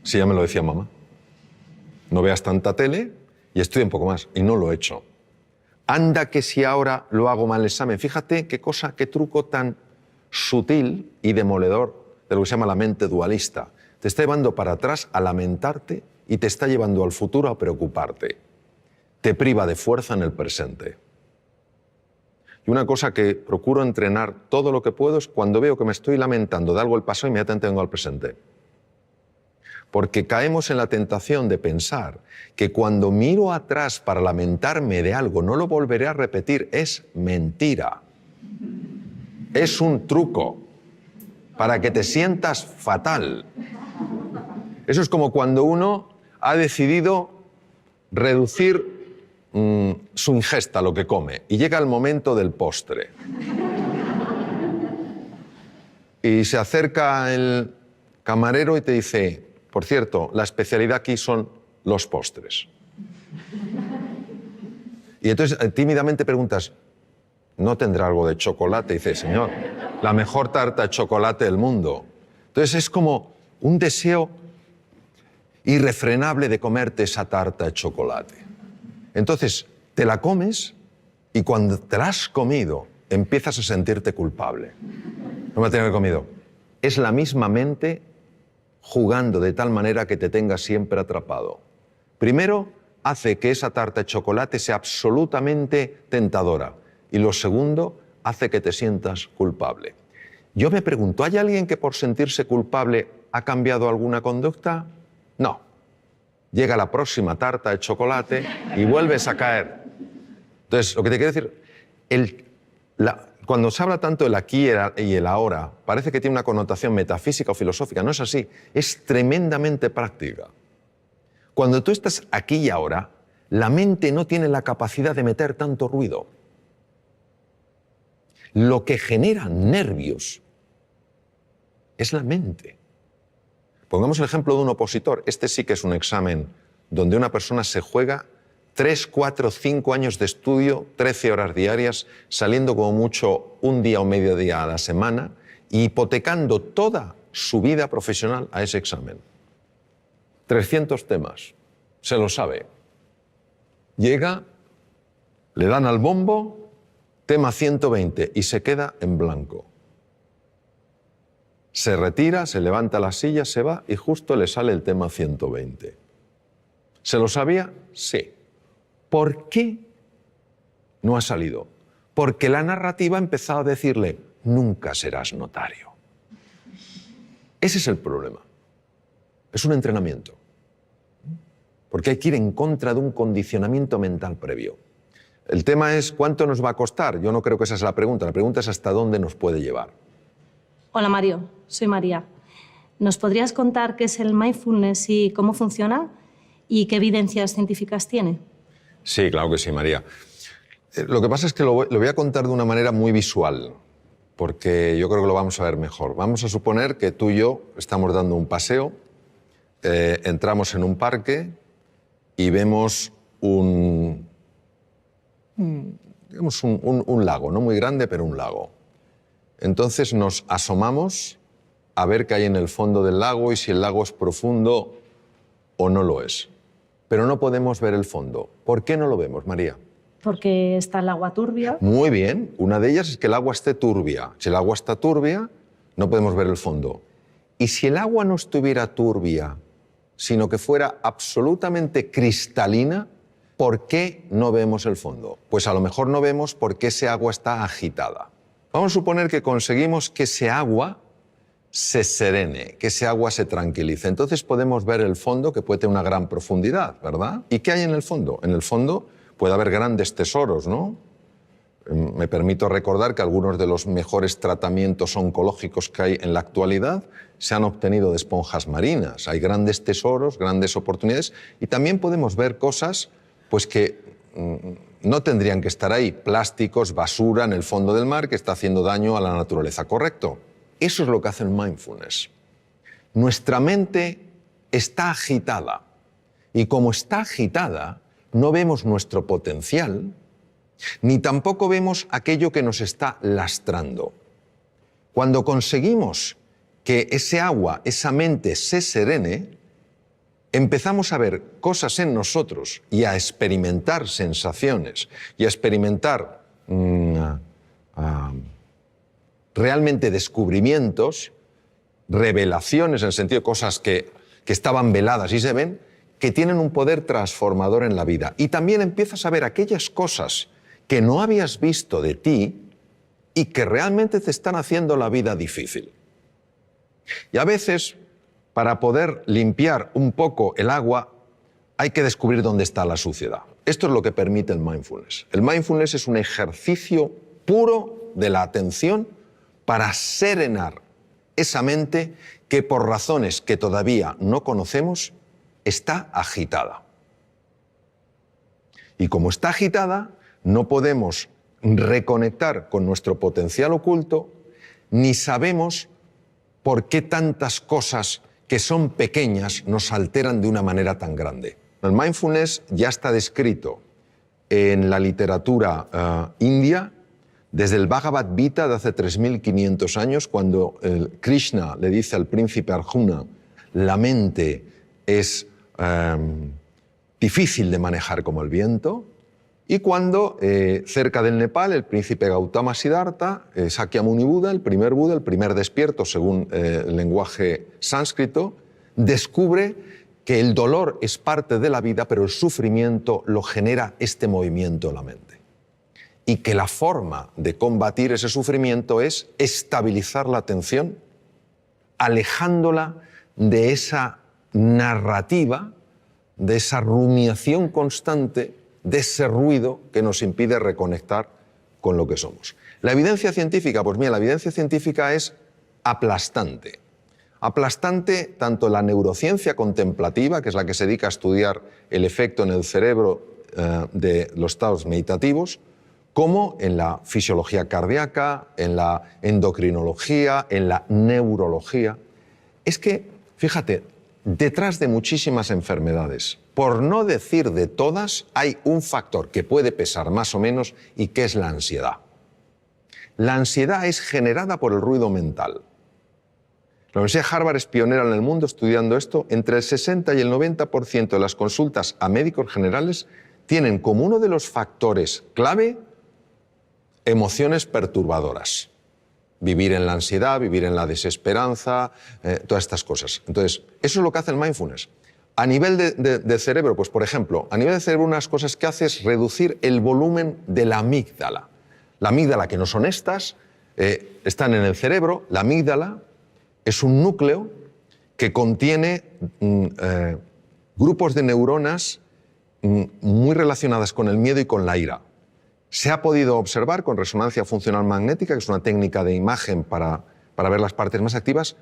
si ya me lo decía mamá, no veas tanta tele y estudia un poco más, y no lo he hecho. Anda que si ahora lo hago mal el examen, fíjate qué cosa, qué truco tan sutil y demoledor de lo que se llama la mente dualista. Te está llevando para atrás a lamentarte y te está llevando al futuro a preocuparte. Te priva de fuerza en el presente. Y una cosa que procuro entrenar todo lo que puedo es cuando veo que me estoy lamentando de algo del pasado, inmediatamente vengo al presente. Porque caemos en la tentación de pensar que cuando miro atrás para lamentarme de algo no lo volveré a repetir. Es mentira. Es un truco para que te sientas fatal. Eso es como cuando uno ha decidido reducir su ingesta, lo que come, y llega el momento del postre. Y se acerca el camarero y te dice, por cierto, la especialidad aquí son los postres. Y entonces tímidamente preguntas, ¿no tendrá algo de chocolate? Y dice, señor, la mejor tarta de chocolate del mundo. Entonces es como un deseo irrefrenable de comerte esa tarta de chocolate. Entonces te la comes y cuando te la has comido empiezas a sentirte culpable. No me la tengo que haber comido. Es la misma mente jugando de tal manera que te tenga siempre atrapado. Primero, hace que esa tarta de chocolate sea absolutamente tentadora. Y lo segundo, hace que te sientas culpable. Yo me pregunto, ¿hay alguien que por sentirse culpable ha cambiado alguna conducta? No. Llega la próxima tarta de chocolate y vuelves a caer. Entonces, lo que te quiero decir, cuando se habla tanto del aquí y el ahora, parece que tiene una connotación metafísica o filosófica. No es así, es tremendamente práctica. Cuando tú estás aquí y ahora, la mente no tiene la capacidad de meter tanto ruido. Lo que genera nervios es la mente. Pongamos el ejemplo de un opositor. Este sí que es un examen donde una persona se juega 3, 4, 5 años de estudio, 13 horas diarias, saliendo como mucho un día o medio día a la semana y hipotecando toda su vida profesional a ese examen. 300 temas, se lo sabe. Llega, le dan al bombo, tema 120 y se queda en blanco. Se retira, se levanta la silla, se va y justo le sale el tema 120. ¿Se lo sabía? Sí. ¿Por qué no ha salido? Porque la narrativa ha empezado a decirle, nunca serás notario. Ese es el problema. Es un entrenamiento. Porque hay que ir en contra de un condicionamiento mental previo. El tema es, ¿cuánto nos va a costar? Yo no creo que esa es la pregunta. La pregunta es hasta dónde nos puede llevar. Hola Mario, soy María. ¿Nos podrías contar qué es el mindfulness y cómo funciona? ¿Y qué evidencias científicas tiene? Sí, claro que sí, María. Lo que pasa es que lo voy a contar de una manera muy visual, porque yo creo que lo vamos a ver mejor. Vamos a suponer que tú y yo estamos dando un paseo, entramos en un parque y vemos un lago, no muy grande, pero un lago. Entonces nos asomamos a ver qué hay en el fondo del lago y si el lago es profundo o no lo es. Pero no podemos ver el fondo. ¿Por qué no lo vemos, María? Porque está el agua turbia. Muy bien. Una de ellas es que el agua esté turbia. Si el agua está turbia, no podemos ver el fondo. Y si el agua no estuviera turbia, sino que fuera absolutamente cristalina, ¿por qué no vemos el fondo? Pues a lo mejor no vemos porque ese agua está agitada. Vamos a suponer que conseguimos que ese agua se serene, que ese agua se tranquilice. Entonces podemos ver el fondo, que puede tener una gran profundidad, ¿verdad? ¿Y qué hay en el fondo? En el fondo puede haber grandes tesoros, ¿no? Me permito recordar que algunos de los mejores tratamientos oncológicos que hay en la actualidad se han obtenido de esponjas marinas. Hay grandes tesoros, grandes oportunidades y también podemos ver cosas pues, que no tendrían que estar ahí. Plásticos, basura en el fondo del mar que está haciendo daño a la naturaleza, ¿correcto? Eso es lo que hace el mindfulness. Nuestra mente está agitada y como está agitada, no vemos nuestro potencial ni tampoco vemos aquello que nos está lastrando. Cuando conseguimos que ese agua, esa mente se serene, empezamos a ver cosas en nosotros y a experimentar sensaciones y a experimentar realmente descubrimientos, revelaciones, en el sentido de cosas que estaban veladas y se ven, que tienen un poder transformador en la vida. Y también empiezas a ver aquellas cosas que no habías visto de ti y que realmente te están haciendo la vida difícil. Y a veces, para poder limpiar un poco el agua, hay que descubrir dónde está la suciedad. Esto es lo que permite el mindfulness. El mindfulness es un ejercicio puro de la atención para serenar esa mente que por razones que todavía no conocemos está agitada. Y como está agitada, no podemos reconectar con nuestro potencial oculto, ni sabemos por qué tantas cosas que son pequeñas nos alteran de una manera tan grande. El mindfulness ya está descrito en la literatura india desde el Bhagavad Gita de hace 3.500 años, cuando Krishna le dice al príncipe Arjuna, la mente es difícil de manejar como el viento, y cuando cerca del Nepal el príncipe Gautama Siddhartha, Sakyamuni Buda, el primer despierto según el lenguaje sánscrito, descubre que el dolor es parte de la vida, pero el sufrimiento lo genera este movimiento en la mente. Y que la forma de combatir ese sufrimiento es estabilizar la atención, alejándola de esa narrativa, de esa rumiación constante, de ese ruido que nos impide reconectar con lo que somos. La evidencia científica, pues mira, la evidencia científica es aplastante. Aplastante tanto en la neurociencia contemplativa, que es la que se dedica a estudiar el efecto en el cerebro de los estados meditativos, como en la fisiología cardíaca, en la endocrinología, en la neurología. Es que, fíjate, detrás de muchísimas enfermedades, por no decir de todas, hay un factor que puede pesar más o menos y que es la ansiedad. La ansiedad es generada por el ruido mental. La Universidad de Harvard es pionera en el mundo estudiando esto. Entre el 60 y el 90% de las consultas a médicos generales tienen como uno de los factores clave emociones perturbadoras. Vivir en la ansiedad, vivir en la desesperanza, todas estas cosas. Entonces, eso es lo que hace el mindfulness. A nivel de cerebro, pues por ejemplo, a nivel de cerebro unas cosas que hace es reducir el volumen de la amígdala. La amígdala, que no son estas, están en el cerebro. La amígdala es un núcleo que contiene grupos de neuronas muy relacionadas con el miedo y con la ira. Se ha podido observar con resonancia funcional magnética, que es una técnica de imagen para ver las partes más activas,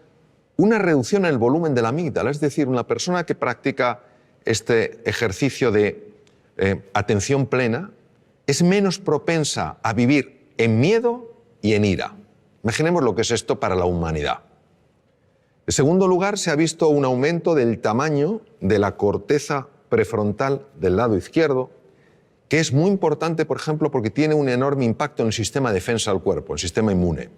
una reducción en el volumen de la amígdala. Es decir, una persona que practica este ejercicio de atención plena es menos propensa a vivir en miedo y en ira. Imaginemos lo que es esto para la humanidad. En segundo lugar, se ha visto un aumento del tamaño de la corteza prefrontal del lado izquierdo, que es muy importante, por ejemplo, porque tiene un enorme impacto en el sistema de defensa del cuerpo, el sistema inmune.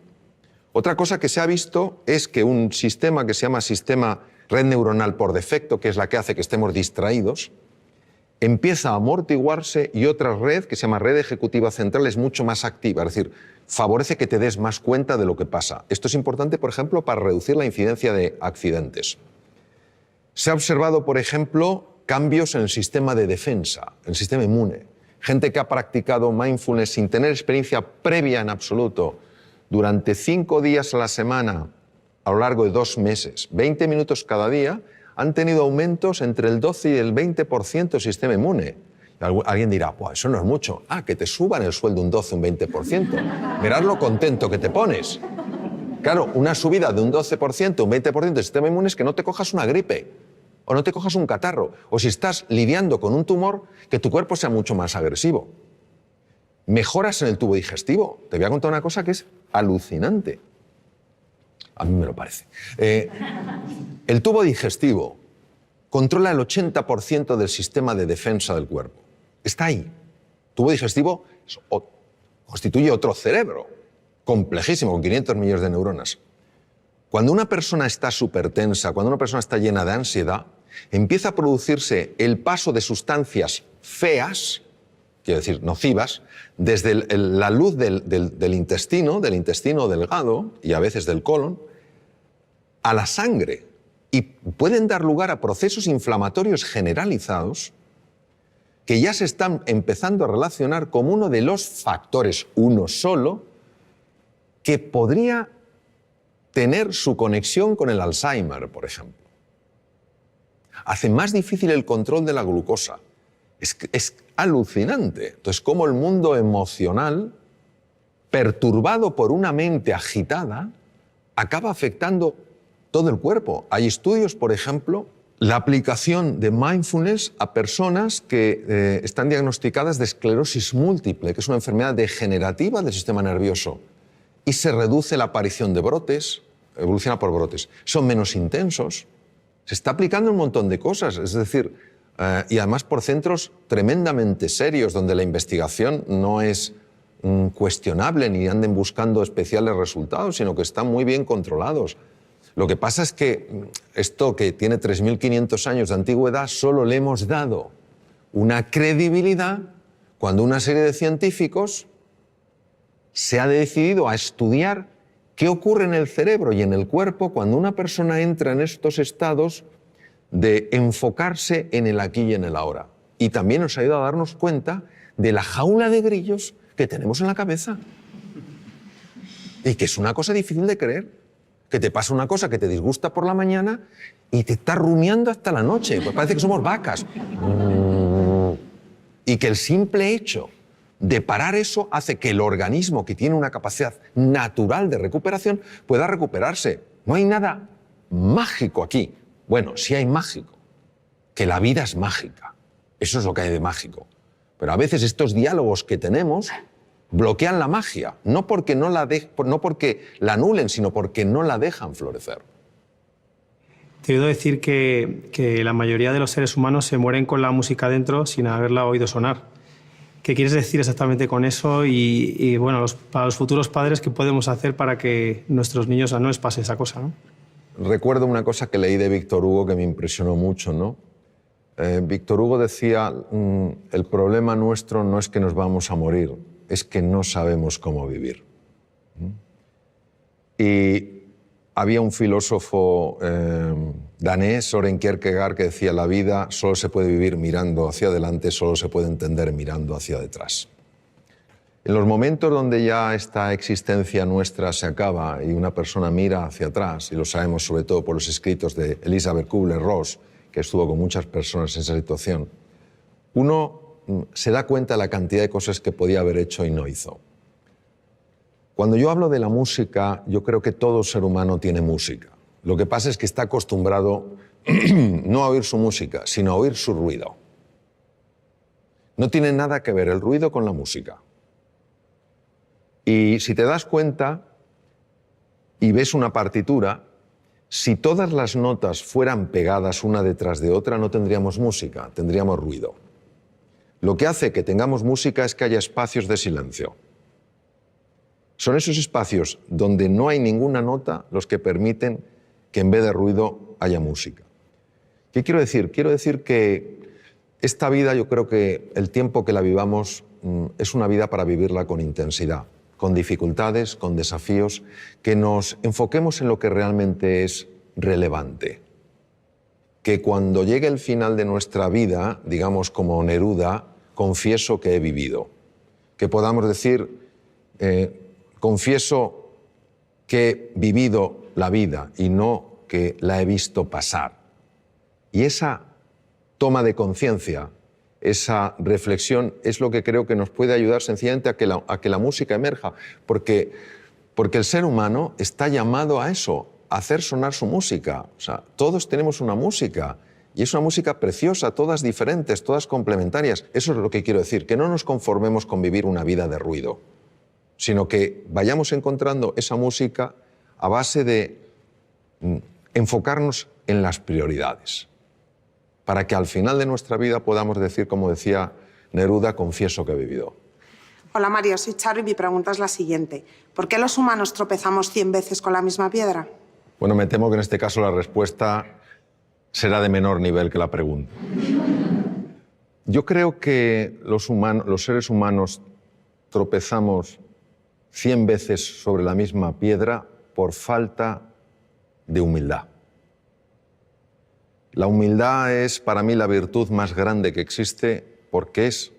Otra cosa que se ha visto es que un sistema que se llama sistema red neuronal por defecto, que es la que hace que estemos distraídos, empieza a amortiguarse y otra red, que se llama red ejecutiva central, es mucho más activa, es decir, favorece que te des más cuenta de lo que pasa. Esto es importante, por ejemplo, para reducir la incidencia de accidentes. Se ha observado, por ejemplo, cambios en el sistema de defensa, en el sistema inmune. Gente que ha practicado mindfulness sin tener experiencia previa en absoluto, durante 5 días a la semana, a lo largo de 2 meses, 20 minutos cada día, han tenido aumentos entre el 12 y el 20% del sistema inmune. Alguien dirá, pues eso no es mucho. Ah, que te suban el sueldo un 12, un 20%. Mirad lo contento que te pones. Claro, una subida de un 12%, un 20% del sistema inmune es que no te cojas una gripe, o no te cojas un catarro, o si estás lidiando con un tumor, que tu cuerpo sea mucho más agresivo. Mejoras en el tubo digestivo. Te voy a contar una cosa que es alucinante. A mí me lo parece. El tubo digestivo controla el 80% del sistema de defensa del cuerpo. Está ahí. El tubo digestivo constituye otro cerebro, complejísimo, con 500 millones de neuronas. Cuando una persona está súper-tensa, cuando una persona está llena de ansiedad, empieza a producirse el paso de sustancias feas, quiero decir, nocivas, desde la luz del intestino delgado y a veces del colon, a la sangre. Y pueden dar lugar a procesos inflamatorios generalizados que ya se están empezando a relacionar como uno de los factores, uno solo, que podría tener su conexión con el Alzheimer, por ejemplo. Hace más difícil el control de la glucosa. Es alucinante. Entonces, cómo el mundo emocional, perturbado por una mente agitada, acaba afectando todo el cuerpo. Hay estudios, por ejemplo, la aplicación de mindfulness a personas que están diagnosticadas de esclerosis múltiple, que es una enfermedad degenerativa del sistema nervioso, y se reduce la aparición de brotes, evoluciona por brotes. Son menos intensos. Se está aplicando un montón de cosas, es decir, y además por centros tremendamente serios, donde la investigación no es cuestionable ni anden buscando especiales resultados, sino que están muy bien controlados. Lo que pasa es que esto, que tiene 3.500 años de antigüedad, solo le hemos dado una credibilidad cuando una serie de científicos se ha decidido a estudiar qué ocurre en el cerebro y en el cuerpo cuando una persona entra en estos estados de enfocarse en el aquí y en el ahora. Y también nos ayuda a darnos cuenta de la jaula de grillos que tenemos en la cabeza. Y que es una cosa difícil de creer. Que te pasa una cosa que te disgusta por la mañana y te está rumiando hasta la noche. Pues parece que somos vacas. Y que el simple hecho de parar eso hace que el organismo, que tiene una capacidad natural de recuperación, pueda recuperarse. No hay nada mágico aquí. Bueno, sí hay mágico. Que la vida es mágica. Eso es lo que hay de mágico. Pero a veces estos diálogos que tenemos bloquean la magia, no porque la anulen, sino porque no la dejan florecer. Te he oído decir que la mayoría de los seres humanos se mueren con la música dentro sin haberla oído sonar. ¿Qué quieres decir exactamente con eso? Y bueno, para los futuros padres, ¿qué podemos hacer para que nuestros niños no les pase esa cosa, ¿no? Recuerdo una cosa que leí de Víctor Hugo que me impresionó mucho, ¿no? Víctor Hugo decía, el problema nuestro no es que nos vamos a morir, es que no sabemos cómo vivir. Y había un filósofo danés, Søren Kierkegaard, que decía, la vida solo se puede vivir mirando hacia adelante, solo se puede entender mirando hacia detrás. En los momentos donde ya esta existencia nuestra se acaba y una persona mira hacia atrás, y lo sabemos sobre todo por los escritos de Elisabeth Kübler-Ross, que estuvo con muchas personas en esa situación, uno se da cuenta de la cantidad de cosas que podía haber hecho y no hizo. Cuando yo hablo de la música, yo creo que todo ser humano tiene música. Lo que pasa es que está acostumbrado no a oír su música, sino a oír su ruido. No tiene nada que ver el ruido con la música. Y si te das cuenta y ves una partitura, si todas las notas fueran pegadas una detrás de otra, no tendríamos música, tendríamos ruido. Lo que hace que tengamos música es que haya espacios de silencio. Son esos espacios donde no hay ninguna nota los que permiten que en vez de ruido haya música. ¿Qué quiero decir? Quiero decir que esta vida, yo creo que el tiempo que la vivamos es una vida para vivirla con intensidad, con dificultades, con desafíos, que nos enfoquemos en lo que realmente es relevante. Que cuando llegue el final de nuestra vida, digamos como Neruda, confieso que he vivido. Que podamos decir, confieso que he vivido la vida y no que la he visto pasar. Y esa toma de conciencia, esa reflexión es lo que creo que nos puede ayudar sencillamente a que la música emerja, porque el ser humano está llamado a eso, a hacer sonar su música. O sea, todos tenemos una música y es una música preciosa, todas diferentes, todas complementarias. Eso es lo que quiero decir, que no nos conformemos con vivir una vida de ruido, sino que vayamos encontrando esa música a base de enfocarnos en las prioridades, para que al final de nuestra vida podamos decir, como decía Neruda, confieso que he vivido. Hola Mario, soy Charo y mi pregunta es la siguiente. ¿Por qué los humanos tropezamos 100 veces con la misma piedra? Bueno, me temo que en este caso la respuesta será de menor nivel que la pregunta. Yo creo que los seres humanos tropezamos 100 veces sobre la misma piedra por falta de humildad. La humildad es para mí la virtud más grande que existe porque es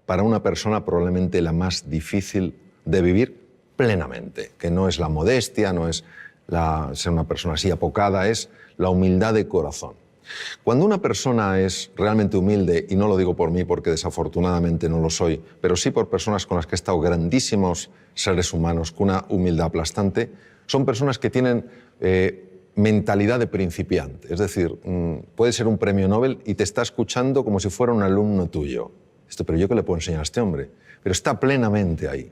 para una persona probablemente la más difícil de vivir plenamente, que no es la modestia, no es ser una persona así apocada, es la humildad de corazón. Cuando una persona es realmente humilde, y no lo digo por mí porque desafortunadamente no lo soy, pero sí por personas con las que he estado, grandísimos seres humanos con una humildad aplastante, son personas que tienen mentalidad de principiante. Es decir, puede ser un premio Nobel y te está escuchando como si fuera un alumno tuyo. Pero ¿yo qué le puedo enseñar a este hombre? Pero está plenamente ahí.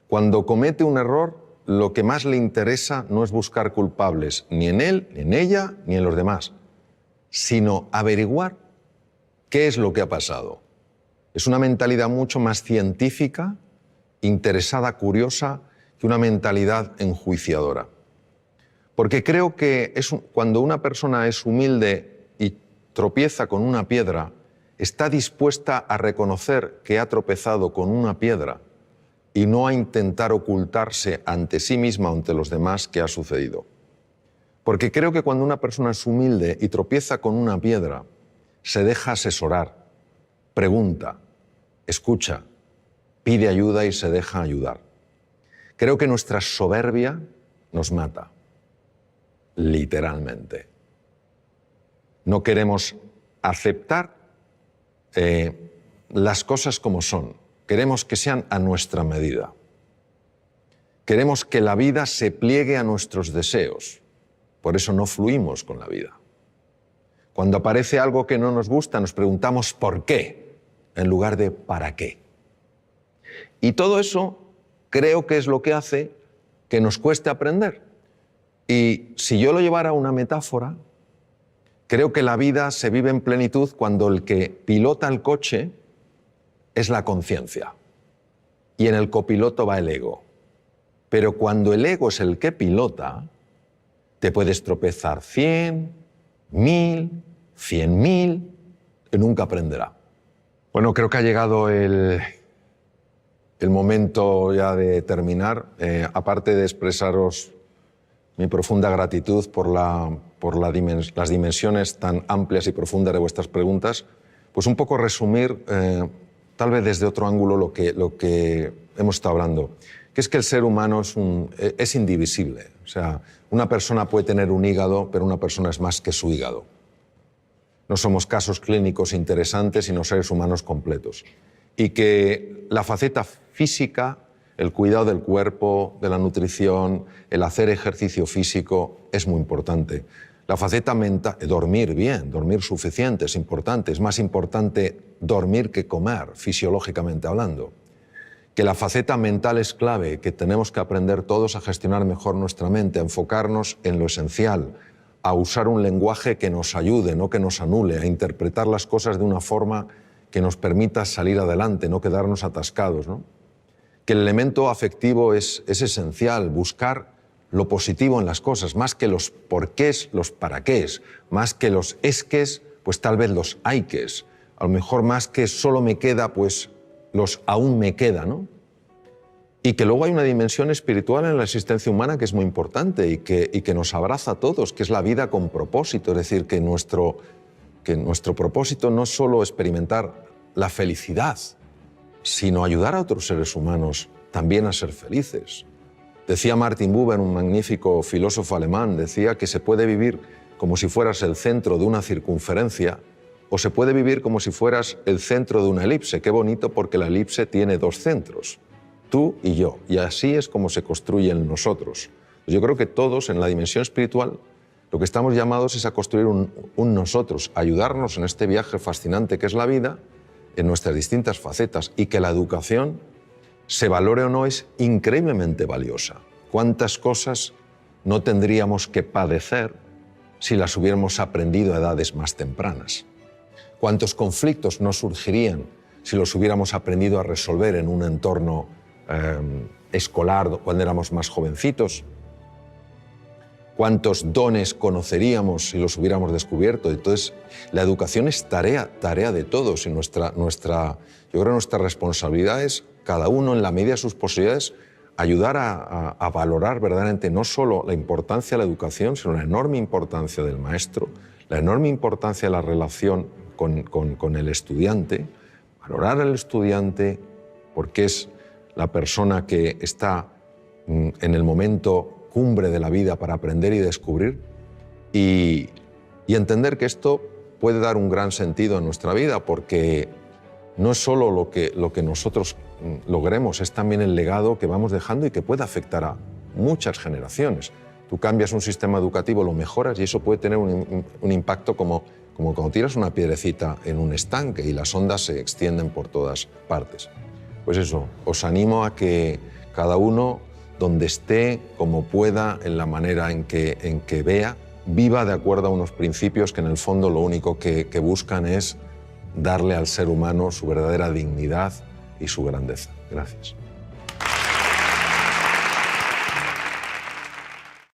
Cuando comete un error, lo que más le interesa no es buscar culpables ni en él, ni en ella, ni en los demás, sino averiguar qué es lo que ha pasado. Es una mentalidad mucho más científica, interesada, curiosa, que una mentalidad enjuiciadora. Porque creo que cuando una persona es humilde y tropieza con una piedra, está dispuesta a reconocer que ha tropezado con una piedra y no a intentar ocultarse ante sí misma o ante los demás qué ha sucedido. Porque creo que cuando una persona es humilde y tropieza con una piedra, se deja asesorar, pregunta, escucha, pide ayuda y se deja ayudar. Creo que nuestra soberbia nos mata, literalmente. No queremos aceptar las cosas como son. Queremos que sean a nuestra medida. Queremos que la vida se pliegue a nuestros deseos. Por eso no fluimos con la vida. Cuando aparece algo que no nos gusta, nos preguntamos ¿por qué? En lugar de ¿para qué? Y todo eso creo que es lo que hace que nos cueste aprender. Y si yo lo llevara a una metáfora, creo que la vida se vive en plenitud cuando el que pilota el coche es la conciencia y en el copiloto va el ego. Pero cuando el ego es el que pilota, te puedes tropezar 100, 1000, 100.000 y nunca aprenderá. Bueno, creo que ha llegado el momento ya de terminar. Aparte de expresaros mi profunda gratitud por las dimensiones tan amplias y profundas de vuestras preguntas, pues un poco resumir, tal vez desde otro ángulo, lo que hemos estado hablando, que es que el ser humano es indivisible. O sea, una persona puede tener un hígado, pero una persona es más que su hígado. No somos casos clínicos interesantes, sino seres humanos completos. Y que la faceta física, el cuidado del cuerpo, de la nutrición, el hacer ejercicio físico es muy importante. La faceta mental, dormir bien, dormir suficiente es importante. Es más importante dormir que comer, fisiológicamente hablando. Que la faceta mental es clave, que tenemos que aprender todos a gestionar mejor nuestra mente, a enfocarnos en lo esencial, a usar un lenguaje que nos ayude, no que nos anule, a interpretar las cosas de una forma que nos permita salir adelante, no quedarnos atascados, ¿no? Que el elemento afectivo es esencial, buscar lo positivo en las cosas, más que los porqués, los paraqués, más que los esques, pues tal vez los hayques, a lo mejor más que solo me queda, pues los aún me queda, ¿no? Y que luego hay una dimensión espiritual en la existencia humana que es muy importante y que nos abraza a todos, que es la vida con propósito, es decir, que nuestro propósito no es solo experimentar la felicidad, sino ayudar a otros seres humanos también a ser felices. Decía Martin Buber, un magnífico filósofo alemán, decía que se puede vivir como si fueras el centro de una circunferencia o se puede vivir como si fueras el centro de una elipse. Qué bonito, porque la elipse tiene dos centros, tú y yo, y así es como se construyen nosotros. Yo creo que todos en la dimensión espiritual lo que estamos llamados es a construir un nosotros, ayudarnos en este viaje fascinante que es la vida, en nuestras distintas facetas, y que la educación, se valore o no, es increíblemente valiosa. ¿Cuántas cosas no tendríamos que padecer si las hubiéramos aprendido a edades más tempranas? ¿Cuántos conflictos no surgirían si los hubiéramos aprendido a resolver en un entorno escolar cuando éramos más jovencitos? ¿Cuántos dones conoceríamos si los hubiéramos descubierto? Entonces, la educación es tarea de todos y yo creo que nuestra responsabilidad es, cada uno en la medida de sus posibilidades, ayudar a valorar verdaderamente no solo la importancia de la educación, sino la enorme importancia del maestro, la enorme importancia de la relación con el estudiante, valorar al estudiante porque es la persona que está en el momento cumbre de la vida para aprender y descubrir, y entender que esto puede dar un gran sentido a nuestra vida, porque no es solo lo que nosotros logremos, es también el legado que vamos dejando y que puede afectar a muchas generaciones. Tú cambias un sistema educativo, lo mejoras y eso puede tener un impacto como cuando tiras una piedrecita en un estanque y las ondas se extienden por todas partes. Pues eso, os animo a que cada uno, donde esté, como pueda, en la manera en que vea, viva de acuerdo a unos principios que en el fondo lo único que buscan es darle al ser humano su verdadera dignidad y su grandeza. Gracias.